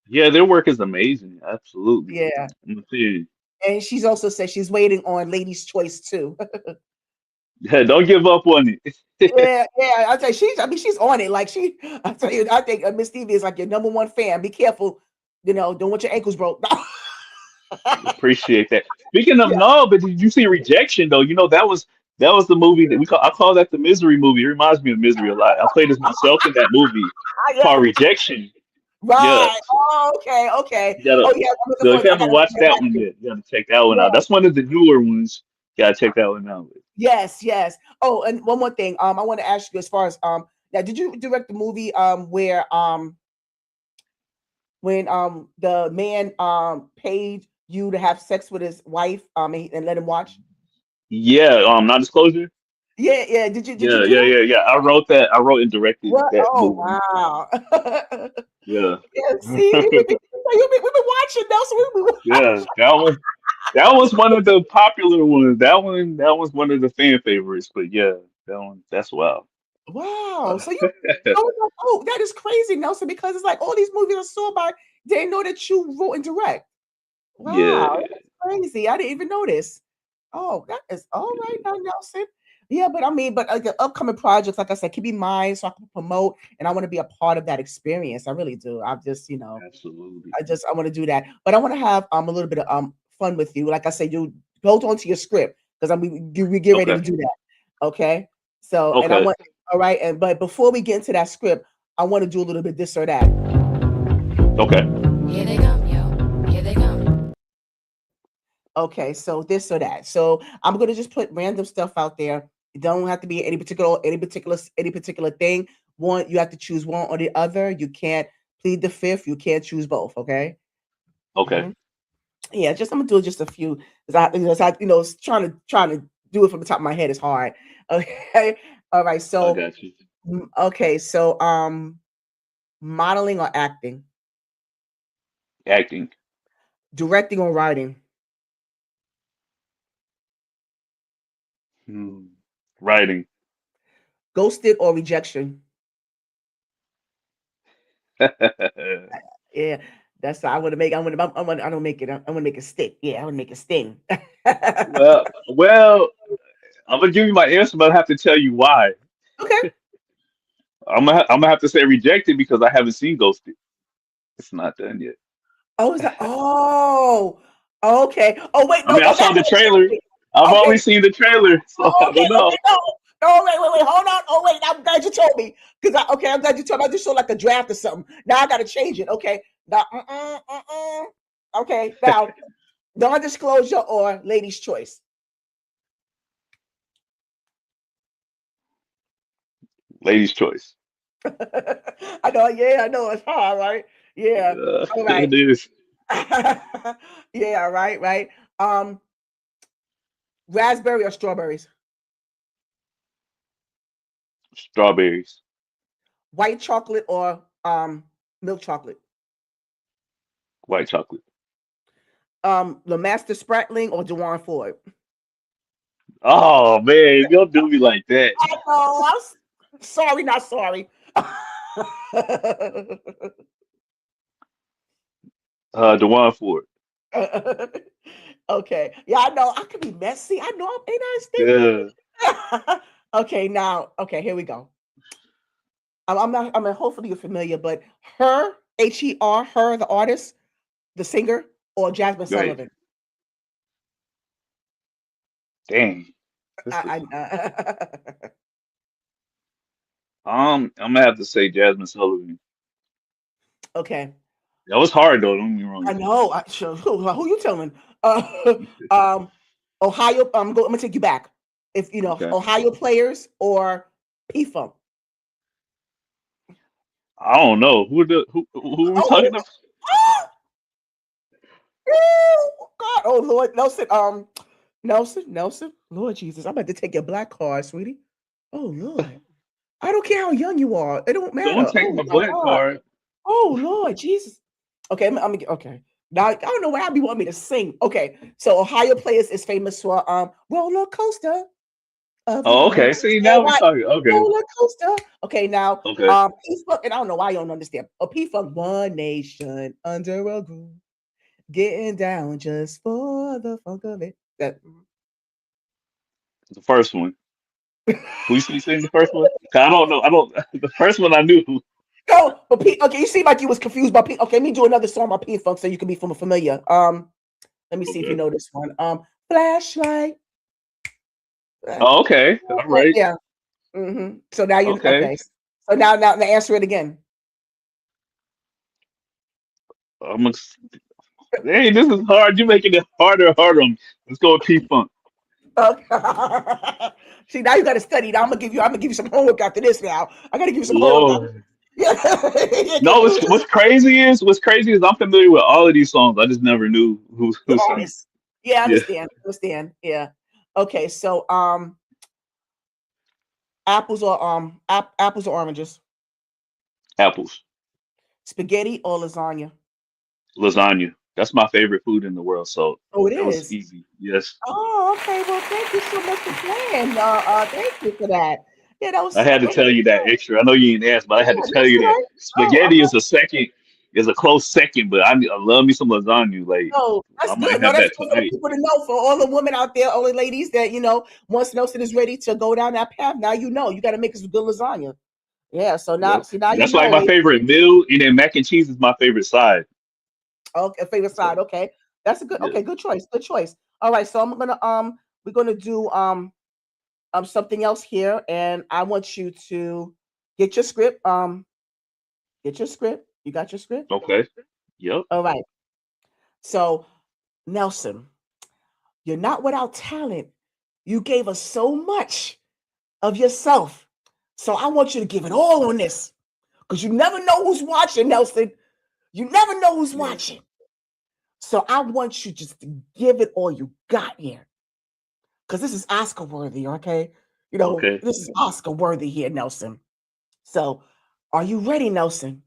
Yeah, their work is amazing. Absolutely. Yeah. I'm a fan. And she's also said she's waiting on Lady's Choice too. Yeah, don't give up on it. Yeah, yeah. I tell you, she's on it. Like I tell you, I think Miss Stevie is like your number one fan. Be careful, don't want your ankles broke. Appreciate that. Speaking of Yeah, no, but did you see Rejection though? That was the movie that I call that the Misery movie. It reminds me of Misery a lot. I played as myself in that movie yeah. called Rejection. Yeah. Right. Oh, okay, okay. You gotta Oh, yeah. I'm looking so if forward. you I haven't gotta watched that watch one it. yet, you gotta check that one out. Yeah. That's one of the newer ones. You gotta check that one out. Yes, yes. Oh, and one more thing. I want to ask you as far as now, did you direct the movie where when the man paid you to have sex with his wife and let him watch? Yeah, non-disclosure. Yeah. Did you Yeah, do yeah, that? yeah, yeah. I wrote that. I wrote and directed What? that Oh movie. wow. Yeah, Yeah, see, we've been watching Nelson. yeah. That was one of the popular ones. That was one of the fan favorites. But yeah, that one. That's wild. Wow. So I was like, oh, that is crazy, Nelson, because it's like all these movies I saw about, they didn't know that you wrote and direct. Yeah. Wow, that's crazy. I didn't even notice. Oh, that is all right now, Nelson. Yeah, but I mean, but like the upcoming projects, like I said, keep in mind so I can promote and I want to be a part of that experience. I really do. I just, Absolutely. I want to do that. But I want to have a little bit of fun with you. Like I said, you hold on to your script because we get ready Okay. to do that. Okay. So and I Okay. want all right, but before we get into that script, I want to do a little bit this or that. Okay. Here they come, yo. Here they come. Okay, so this or that. So I'm gonna just put random stuff out there. It don't have to be any particular thing. One, you have to choose one or the other. You can't plead the fifth. You can't choose both. Okay. Okay. Mhm. Yeah, I'm gonna do just a few. Trying to do it from the top of my head is hard. Okay. All right. I So got you. okay. So modeling or acting, Acting. directing or writing, Hmm. Writing. ghosted or rejection. Yeah, that's I want to make. I don't make it. I want to make it stick. Yeah, I want to make it sting. well, I'm gonna give you my answer, but I have to tell you why. Okay. I'm gonna have to say rejected because I haven't seen Ghosted. It's not done yet. Oh, is that? Oh, okay. Oh, wait, I no, mean, I no, saw that's the trailer. okay. I've only Okay. seen the trailer, so Oh, I okay. don't know. Okay. No. No, wait. Hold on. Oh, wait. I'm glad you told me I'm glad you told me. I just saw like a draft or something. Now I got to change it. Okay. Now, okay. Now, non-disclosure or ladies' choice. Ladies' choice. I know. Yeah, I know. It's hard, right? Yeah. All right. It is Yeah. Right. Right. Um, raspberry or strawberries. strawberries, White chocolate or milk chocolate. white chocolate. The Master Spratling or Dewan Ford. Oh man, don't do me like that. I know. Sorry, not sorry. Dewan Ford. Okay. Yeah, I know. I could be messy. I know. Ain't I Yeah. stinky? Okay, now. Okay, here we go. I'm not. I mean, hopefully you're familiar, but her, Her, her, the artist, the singer, or Jasmine Right. Sullivan. Dang. This is, I I'm gonna have to say Jasmine Sullivan. okay. That was hard though. Don't get me I wrong. know. Sure, who you telling? Um, Ohio. I'm gonna take you back. If you know Okay. Ohio players or P Funk. I don't know who we Oh, talking about. oh, God. Oh Lord, Nelson. Nelson. Lord Jesus, I'm about to take your black card, sweetie. Oh Lord, I don't care how young you are. It don't Don't matter. take Oh my my black God. card. Oh Lord Jesus. Okay, okay. Now I don't know why I be wanting me to sing. Okay, so Ohio players is famous for roller coaster of Oh, love. okay. See, Say now we what? talking. Okay. Roller coaster. Okay, now Okay. P Funk, and I don't know why you don't understand. P Funk, one nation under a groove, getting down just for the funk of it. That The first one. Who you sing the first one? 'Cause I don't know. I don't. The first one I knew. no, but okay, you seem like you was confused by P. Okay, let me do another song by P Funk so you can be familiar. Let me see if you Okay. know this one. Flashlight. Oh, okay. All right. Yeah. So now you Okay. okay. So now answer it again. I'm gonna. Hey, this is hard. You're making it harder and harder. Let's go with P Funk. Okay. See, now you got to study. Now I'm gonna give you some homework after this. Now I got to give you some homework. Lord. Yeah. No, what's crazy is I'm familiar with all of these songs. I just never knew The who sang. artist. Yeah, I Yeah, understand. Yeah. Okay, so apples or oranges, apples, spaghetti or lasagna. lasagna. That's my favorite food in the world. So Oh, it that was is. easy. Yes, Oh, okay. Well, thank you so much for playing. Thank you for that. Yeah, that I was had to tell you that extra. I know you didn't ask, but I had to yeah, tell that's you all that right. Oh, spaghetti is a second, is a close second. But I love me some lasagna. Like no, that's I might good. No, have that's that good for the tonight. people to know. For all the women out there, all the ladies that once Nelson is ready to go down that path, now you got to make us a good lasagna. Yeah. So now, Yep. see, now you That's like know, my ladies. favorite meal, and then mac and cheese is my favorite side. Okay, favorite side. So Okay, that's a good. yeah. Okay, good choice. Good choice. All right, so we're gonna do something else here, and I want you to get your script. Get your script. You got your script. Okay. Yep. All right. So Nelson, you're not without talent. You gave us so much of yourself. So I want you to give it all on this, because you never know who's watching, Nelson. You never know who's Yeah. watching. So I want you just to give it all you got here, because this is Oscar worthy, okay? Okay. This is Oscar worthy here, Nelson. So, are you ready, Nelson?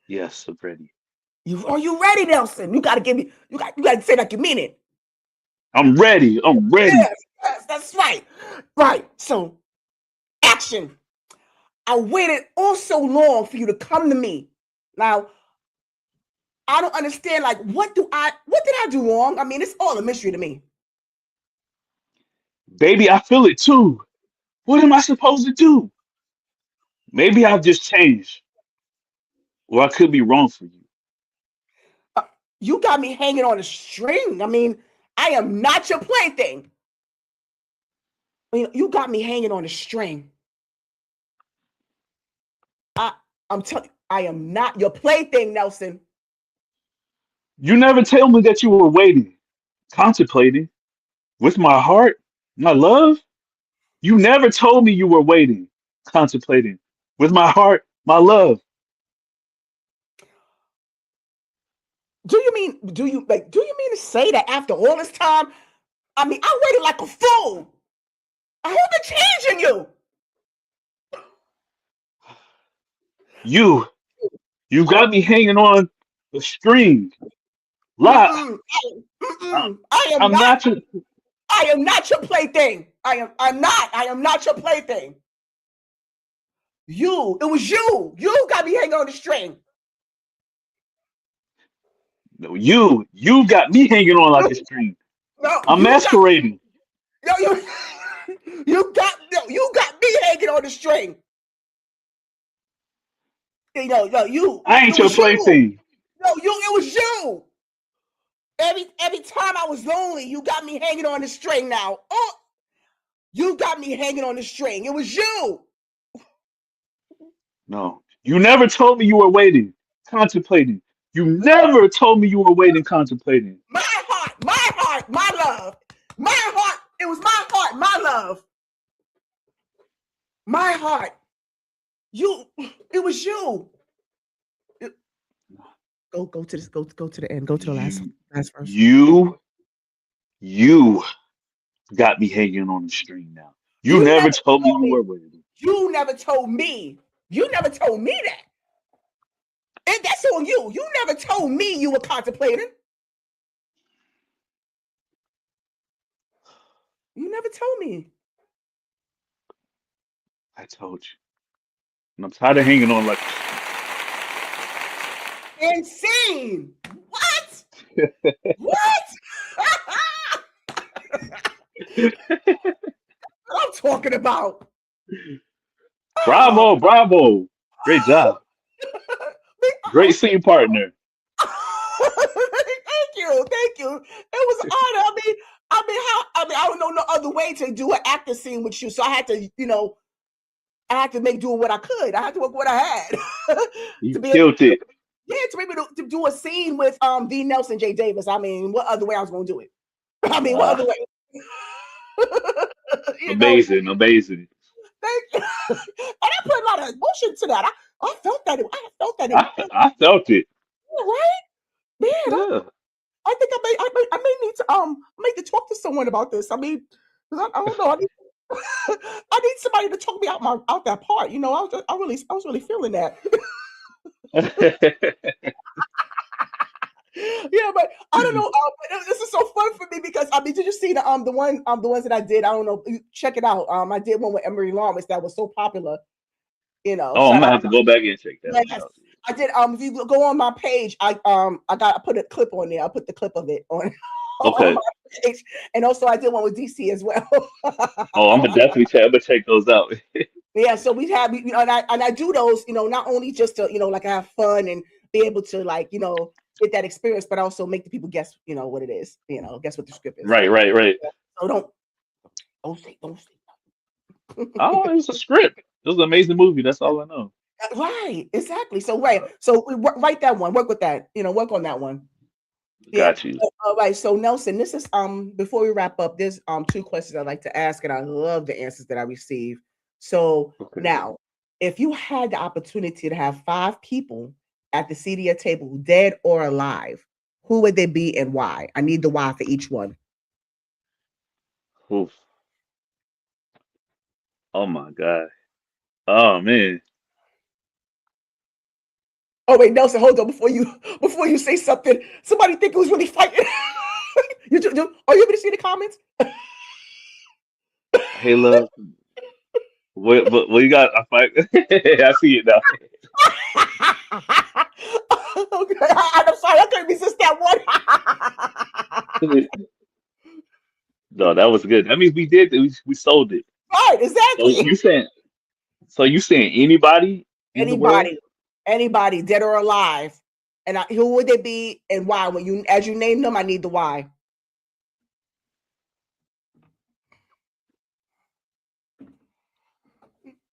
Yes, I'm ready. Are you ready, Nelson? You gotta give me. You gotta say like you mean it. I'm ready. I'm ready. Yes, that's right. Right. So, action. I waited all so long for you to come to me. Now, I don't understand. Like, what did I do wrong? I mean, it's all a mystery to me. Baby, I feel it too. What am I supposed to do? Maybe I've just changed. Or I could be wrong for you. Uh, you got me hanging on a string. I mean, I am not your plaything. I mean, you got me hanging on a string. I'm telling you, I am not your plaything, Nelson. You never tell me that you were waiting, contemplating, with my heart, my love. You never told me you were waiting, contemplating, with my heart, my love. Do you mean to say that after all this time? I mean, I waited like a fool. I hope it's changing you. You got me hanging on the string. Lie. Mm-mm, I- mm-mm. I'm not your. I am not your plaything. I am not your plaything. It was you. You got me hanging on the string. No, you got me hanging on like a string. No, I'm masquerading. you you got me hanging on the string. I ain't It your was you. plaything. No, it was you. Every time I was lonely, you got me hanging on the string now. Oh, you got me hanging on the string. It was you. No, you never told me you were waiting, contemplating. You never told me you were waiting, contemplating. My heart, my love. My heart, it was my heart, my love. My heart. It was you. Go to this, go to the end, go to the last verse. You, you got me hanging on the string now. You You never never told me told you me. were waiting. You never told me. You never told me that. And that's on you. You never told me you were contemplating. You never told me. I told you. And I'm tired of hanging on like a string. Insane. What? What? What I'm talking about. Oh. Bravo, bravo. Great job. Great scene partner. Thank you. It was an honor. I don't know no other way to do an acting scene with you. So I had to, make do with what I could. I had to work with what I had. You killed it. Yeah, to be able to do a scene with the Nelson J. Davis. I mean, what other way I was gonna do it? I mean, what other way? Amazing. Thank you. And I put a lot of emotion to that. I felt that. I felt that. I felt it. Right, man. Yeah. I think I may need to talk to someone about this. I mean, 'cause I don't know. I need, I need somebody to talk me out that part. You know, I was really feeling that. Yeah, but I don't know. But this is so fun for me because I mean, did you see the ones that I did? I don't know. Check it out. I did one with Emery Lawrence that was so popular. You know, Oh, I'm shout gonna out. have to go back and check that one Yes, out. I did. If you go on my page, I put a clip on there. I put the clip of it on on Okay. my page, and also I did one with DC as well. Oh, I'm gonna definitely check. I'm gonna check those out. Yeah, so we have, you know, and I do those, you know, not only just to, you know, like have fun and be able to like, you know, get that experience, but also make the people guess, you know, what it is, you know, guess what the script is. Right, right, right. So don't say. Oh, it's a script. It was an amazing movie. That's all I know. Right, exactly. So write that one, work with that, you know, work on that one. Yeah. Got you. All right. So Nelson, this is before we wrap up, there's two questions I'd like to ask, and I love the answers that I receive. So Okay. now, if you had the opportunity to have 5 people at the CDA table, dead or alive, who would they be and why? I need the why for each one. Oof. Oh my God. Oh man. Oh wait, Nelson, hold on before you say something. Somebody think it was really fighting. Are you able to see the comments? Hey, love. What you got? I fight. I see it now. Okay, I'm sorry, I couldn't resist that one. No, that was good. That means we did. We sold it. Right, So exactly. you saying? So you saying anybody in the world? Anybody, dead or alive, and who would they be and why? When as you name them, I need the why.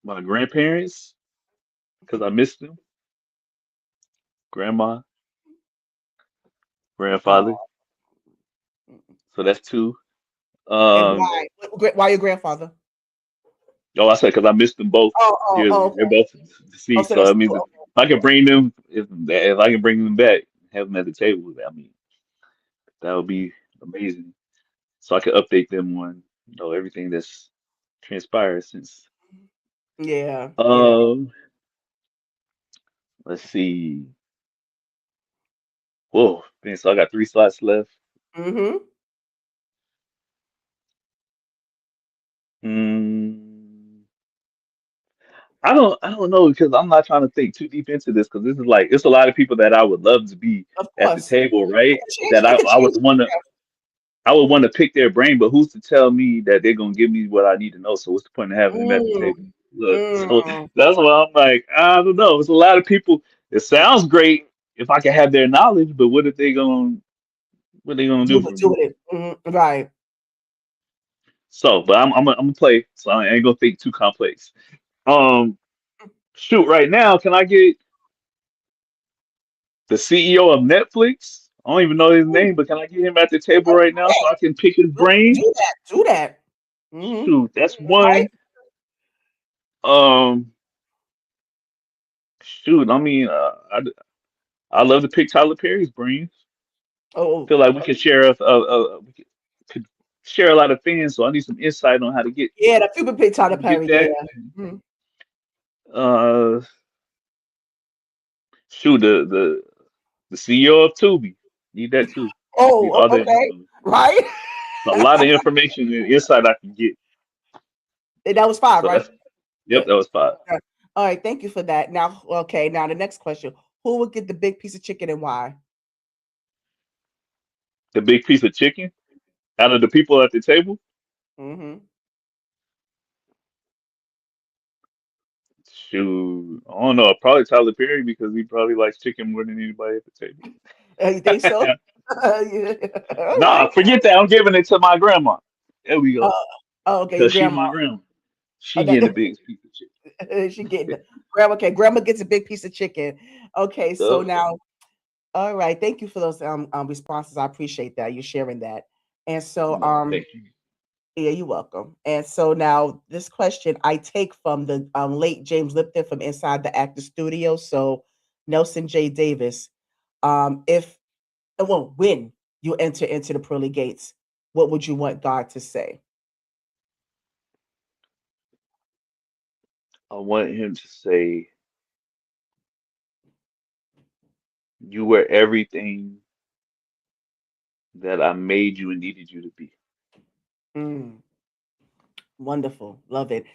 My grandparents, because I missed them. Grandma, grandfather. Oh, So that's 2. and Um. why? Why your grandfather? Oh, I said because I missed them both. They're Okay. both Oh, deceased. so So that's I mean, two. if Okay. I can bring them, if I can bring them back, have them at the table. I mean, that would be amazing. So I could update them on everything that's transpired since. Yeah, yeah. Um, let's see. Whoa, man, so I got 3 slots left. Mm-hmm. Hmm. I don't know because I'm not trying to think too deep into this because this is like it's a lot of people that I would love to be Of at the course. table, right? That It could I would change. want to pick their brain, but who's to tell me that they're gonna give me what I need to know? So what's the point of having them at the Mm, table? Look, so mm. that's why I'm like, I don't know. It's a lot of people. It sounds great if I can have their knowledge, but what they gonna do for Do me? it. Right. So, but I'm gonna play. So I ain't gonna think too complex. Um, shoot, right now, can I get the CEO of Netflix? I don't even know his Mm, name, but can I get him at the table right now so I can pick his brain? do that. Mm-hmm. Shoot, that's Right. one. Um, shoot, I mean, I love to pick Tyler Perry's brains. Oh, Feel like we could share could share a lot of things, so I need some insight on how to yeah, the Fuba Pig Tyler get Perry. Yeah. that. Mhm. Uh, shoot, the CEO of Tubi need that too. Need all that Okay. info. Right. A lot of information and insight I can get. That was 5, So right? that's Yeah. yep, that was 5. All right. Thank you for that. Now, okay. Now the next question: who would get the big piece of chicken and why? The big piece of chicken out of the people at the table. Mm-hmm. Shoot, I don't know. Probably Tyler Perry because he probably likes chicken more than anybody at the You think so? table. Yeah. All Nah, right. forget that. I'm giving it to my grandma. There we Uh, go. okay, your Cause she grandma. my grandma. Oh, She getting the biggest piece of chicken. she getting grandma. Okay, grandma gets a big piece of chicken. Okay, so Yup. now, all right. Thank you for those responses. I appreciate that you sharing that. And so No, thank you. Yeah, you're welcome. And so now this question I take from the late James Lipton from Inside the Actor Studio. So Nelson J. Davis, if well, when you enter into the pearly gates, what would you want God to say? I want him to say, "You were everything that I made you and needed you to be." Mm, wonderful, love it.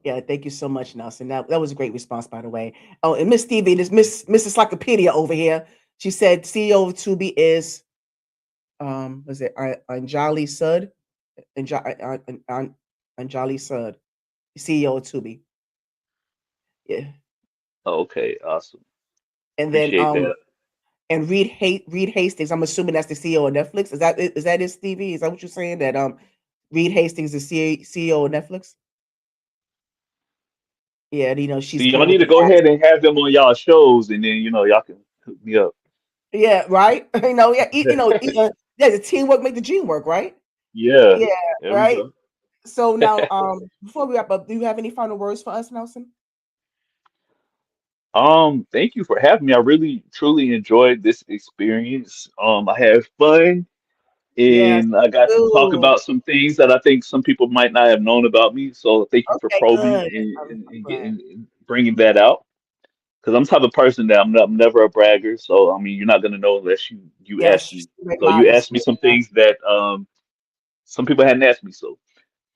Yeah, thank you so much, Nelson. That was a great response, by the way. Oh, and Miss Stevie, this Miss Encyclopedia over here. She said CEO of Tubi is was it Anjali Sud? Anjali Sud, CEO of Tubi. Yeah. Okay, awesome. And then Appreciate that. and Reed Hastings, I'm assuming that's the CEO of Netflix. Is that it, Stevie? Is that what you're saying? That Reed Hastings is CEO of Netflix? Yeah, and, So she's y'all coming need with to the go ahead and have them on y'all shows, and then y'all can hook me up. yeah, right. Yeah, yeah, the teamwork make the dream work, right? Yeah, Yeah, there we right. go. So now, before we wrap up, do you have any final words for us, Nelson? Thank you for having me. I really truly enjoyed this experience. I had fun Yes, and I got to talk ooh, about some things that I think some people might not have known about me. So thank you for okay, probing good. I'm and glad. getting and bringing that out. Because I'm the type of person that I'm never a bragger. So I mean, you're not gonna know unless you ask Yes, me. great So you modesty. asked me some things that some people hadn't asked me. So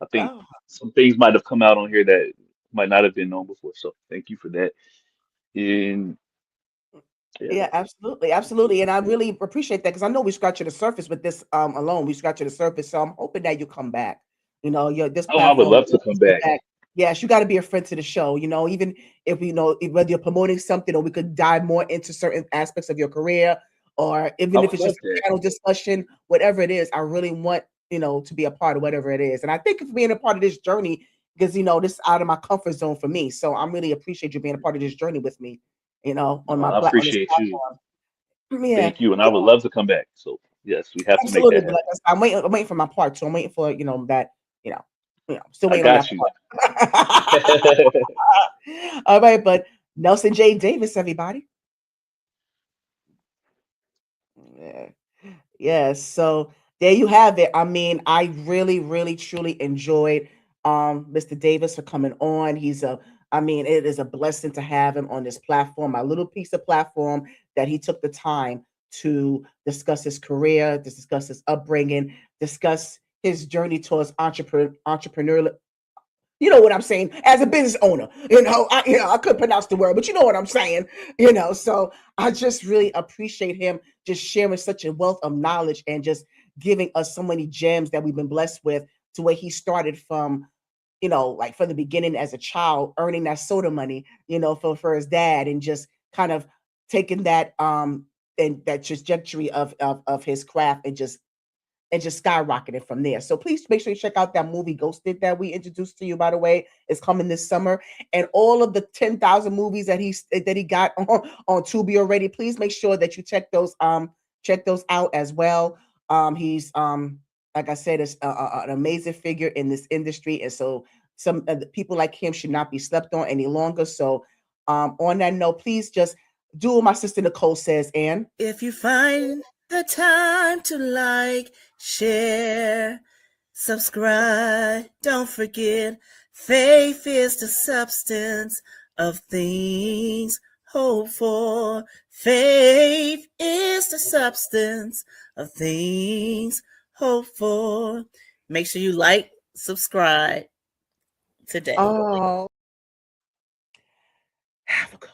I think Oh, some things might have come out on here that might not have been known before. So thank you for that. And yeah, yeah, absolutely, absolutely, and I really appreciate that because I know we scratched the surface with this alone. We scratched the surface, so I'm hoping that you come back. This oh, I would platform love to come wants you back. back. Yes, you got to be a friend to the show. Even if whether you're promoting something or we could dive more into certain aspects of your career, or I even if would it's love just that. a panel discussion, whatever it is. I really want to be a part of whatever it is, and I think it's being a part of this journey because this is out of my comfort zone for me. So I really appreciate you being a part of this journey with me. On No, my I on this appreciate you. platform. Yeah, Thank you, and I would love to come back. So yes, we have to make absolutely. that But happen. like I said, I'm waiting for my part. So I'm waiting for that. Still I waiting on that got you. part. All right, but Nelson J. Davis, everybody. Yeah. Yes. So there you have it. I mean, I really, really, truly enjoyed Mr. Davis for coming on. It is a blessing to have him on this platform, a little piece of platform that he took the time to discuss his career, to discuss his upbringing, discuss his journey towards entrepreneurial. You know what I'm saying? As a business owner, I couldn't pronounce the word, but you know what I'm saying. So I just really appreciate him just sharing such a wealth of knowledge and just giving us so many gems that we've been blessed with to where he started from, like from the beginning as a child, earning that soda money, for his dad, and just kind of taking that and that trajectory of his craft and just skyrocketed from there. So please make sure you check out that movie Ghosted that we introduced to you. By the way, it's coming this summer, and all of the 10,000 movies that he got on Tubi already. Please make sure that you check those out as well. He's like I said, is an amazing figure in this industry, and so some people like him should not be slept on any longer. So on that note, please just do what my sister Nicole says, and If you find the time to like, share, subscribe, don't forget, faith is the substance of things hoped for. Faith is the substance of things hoped for. Make sure you like, subscribe today. Oh. have a good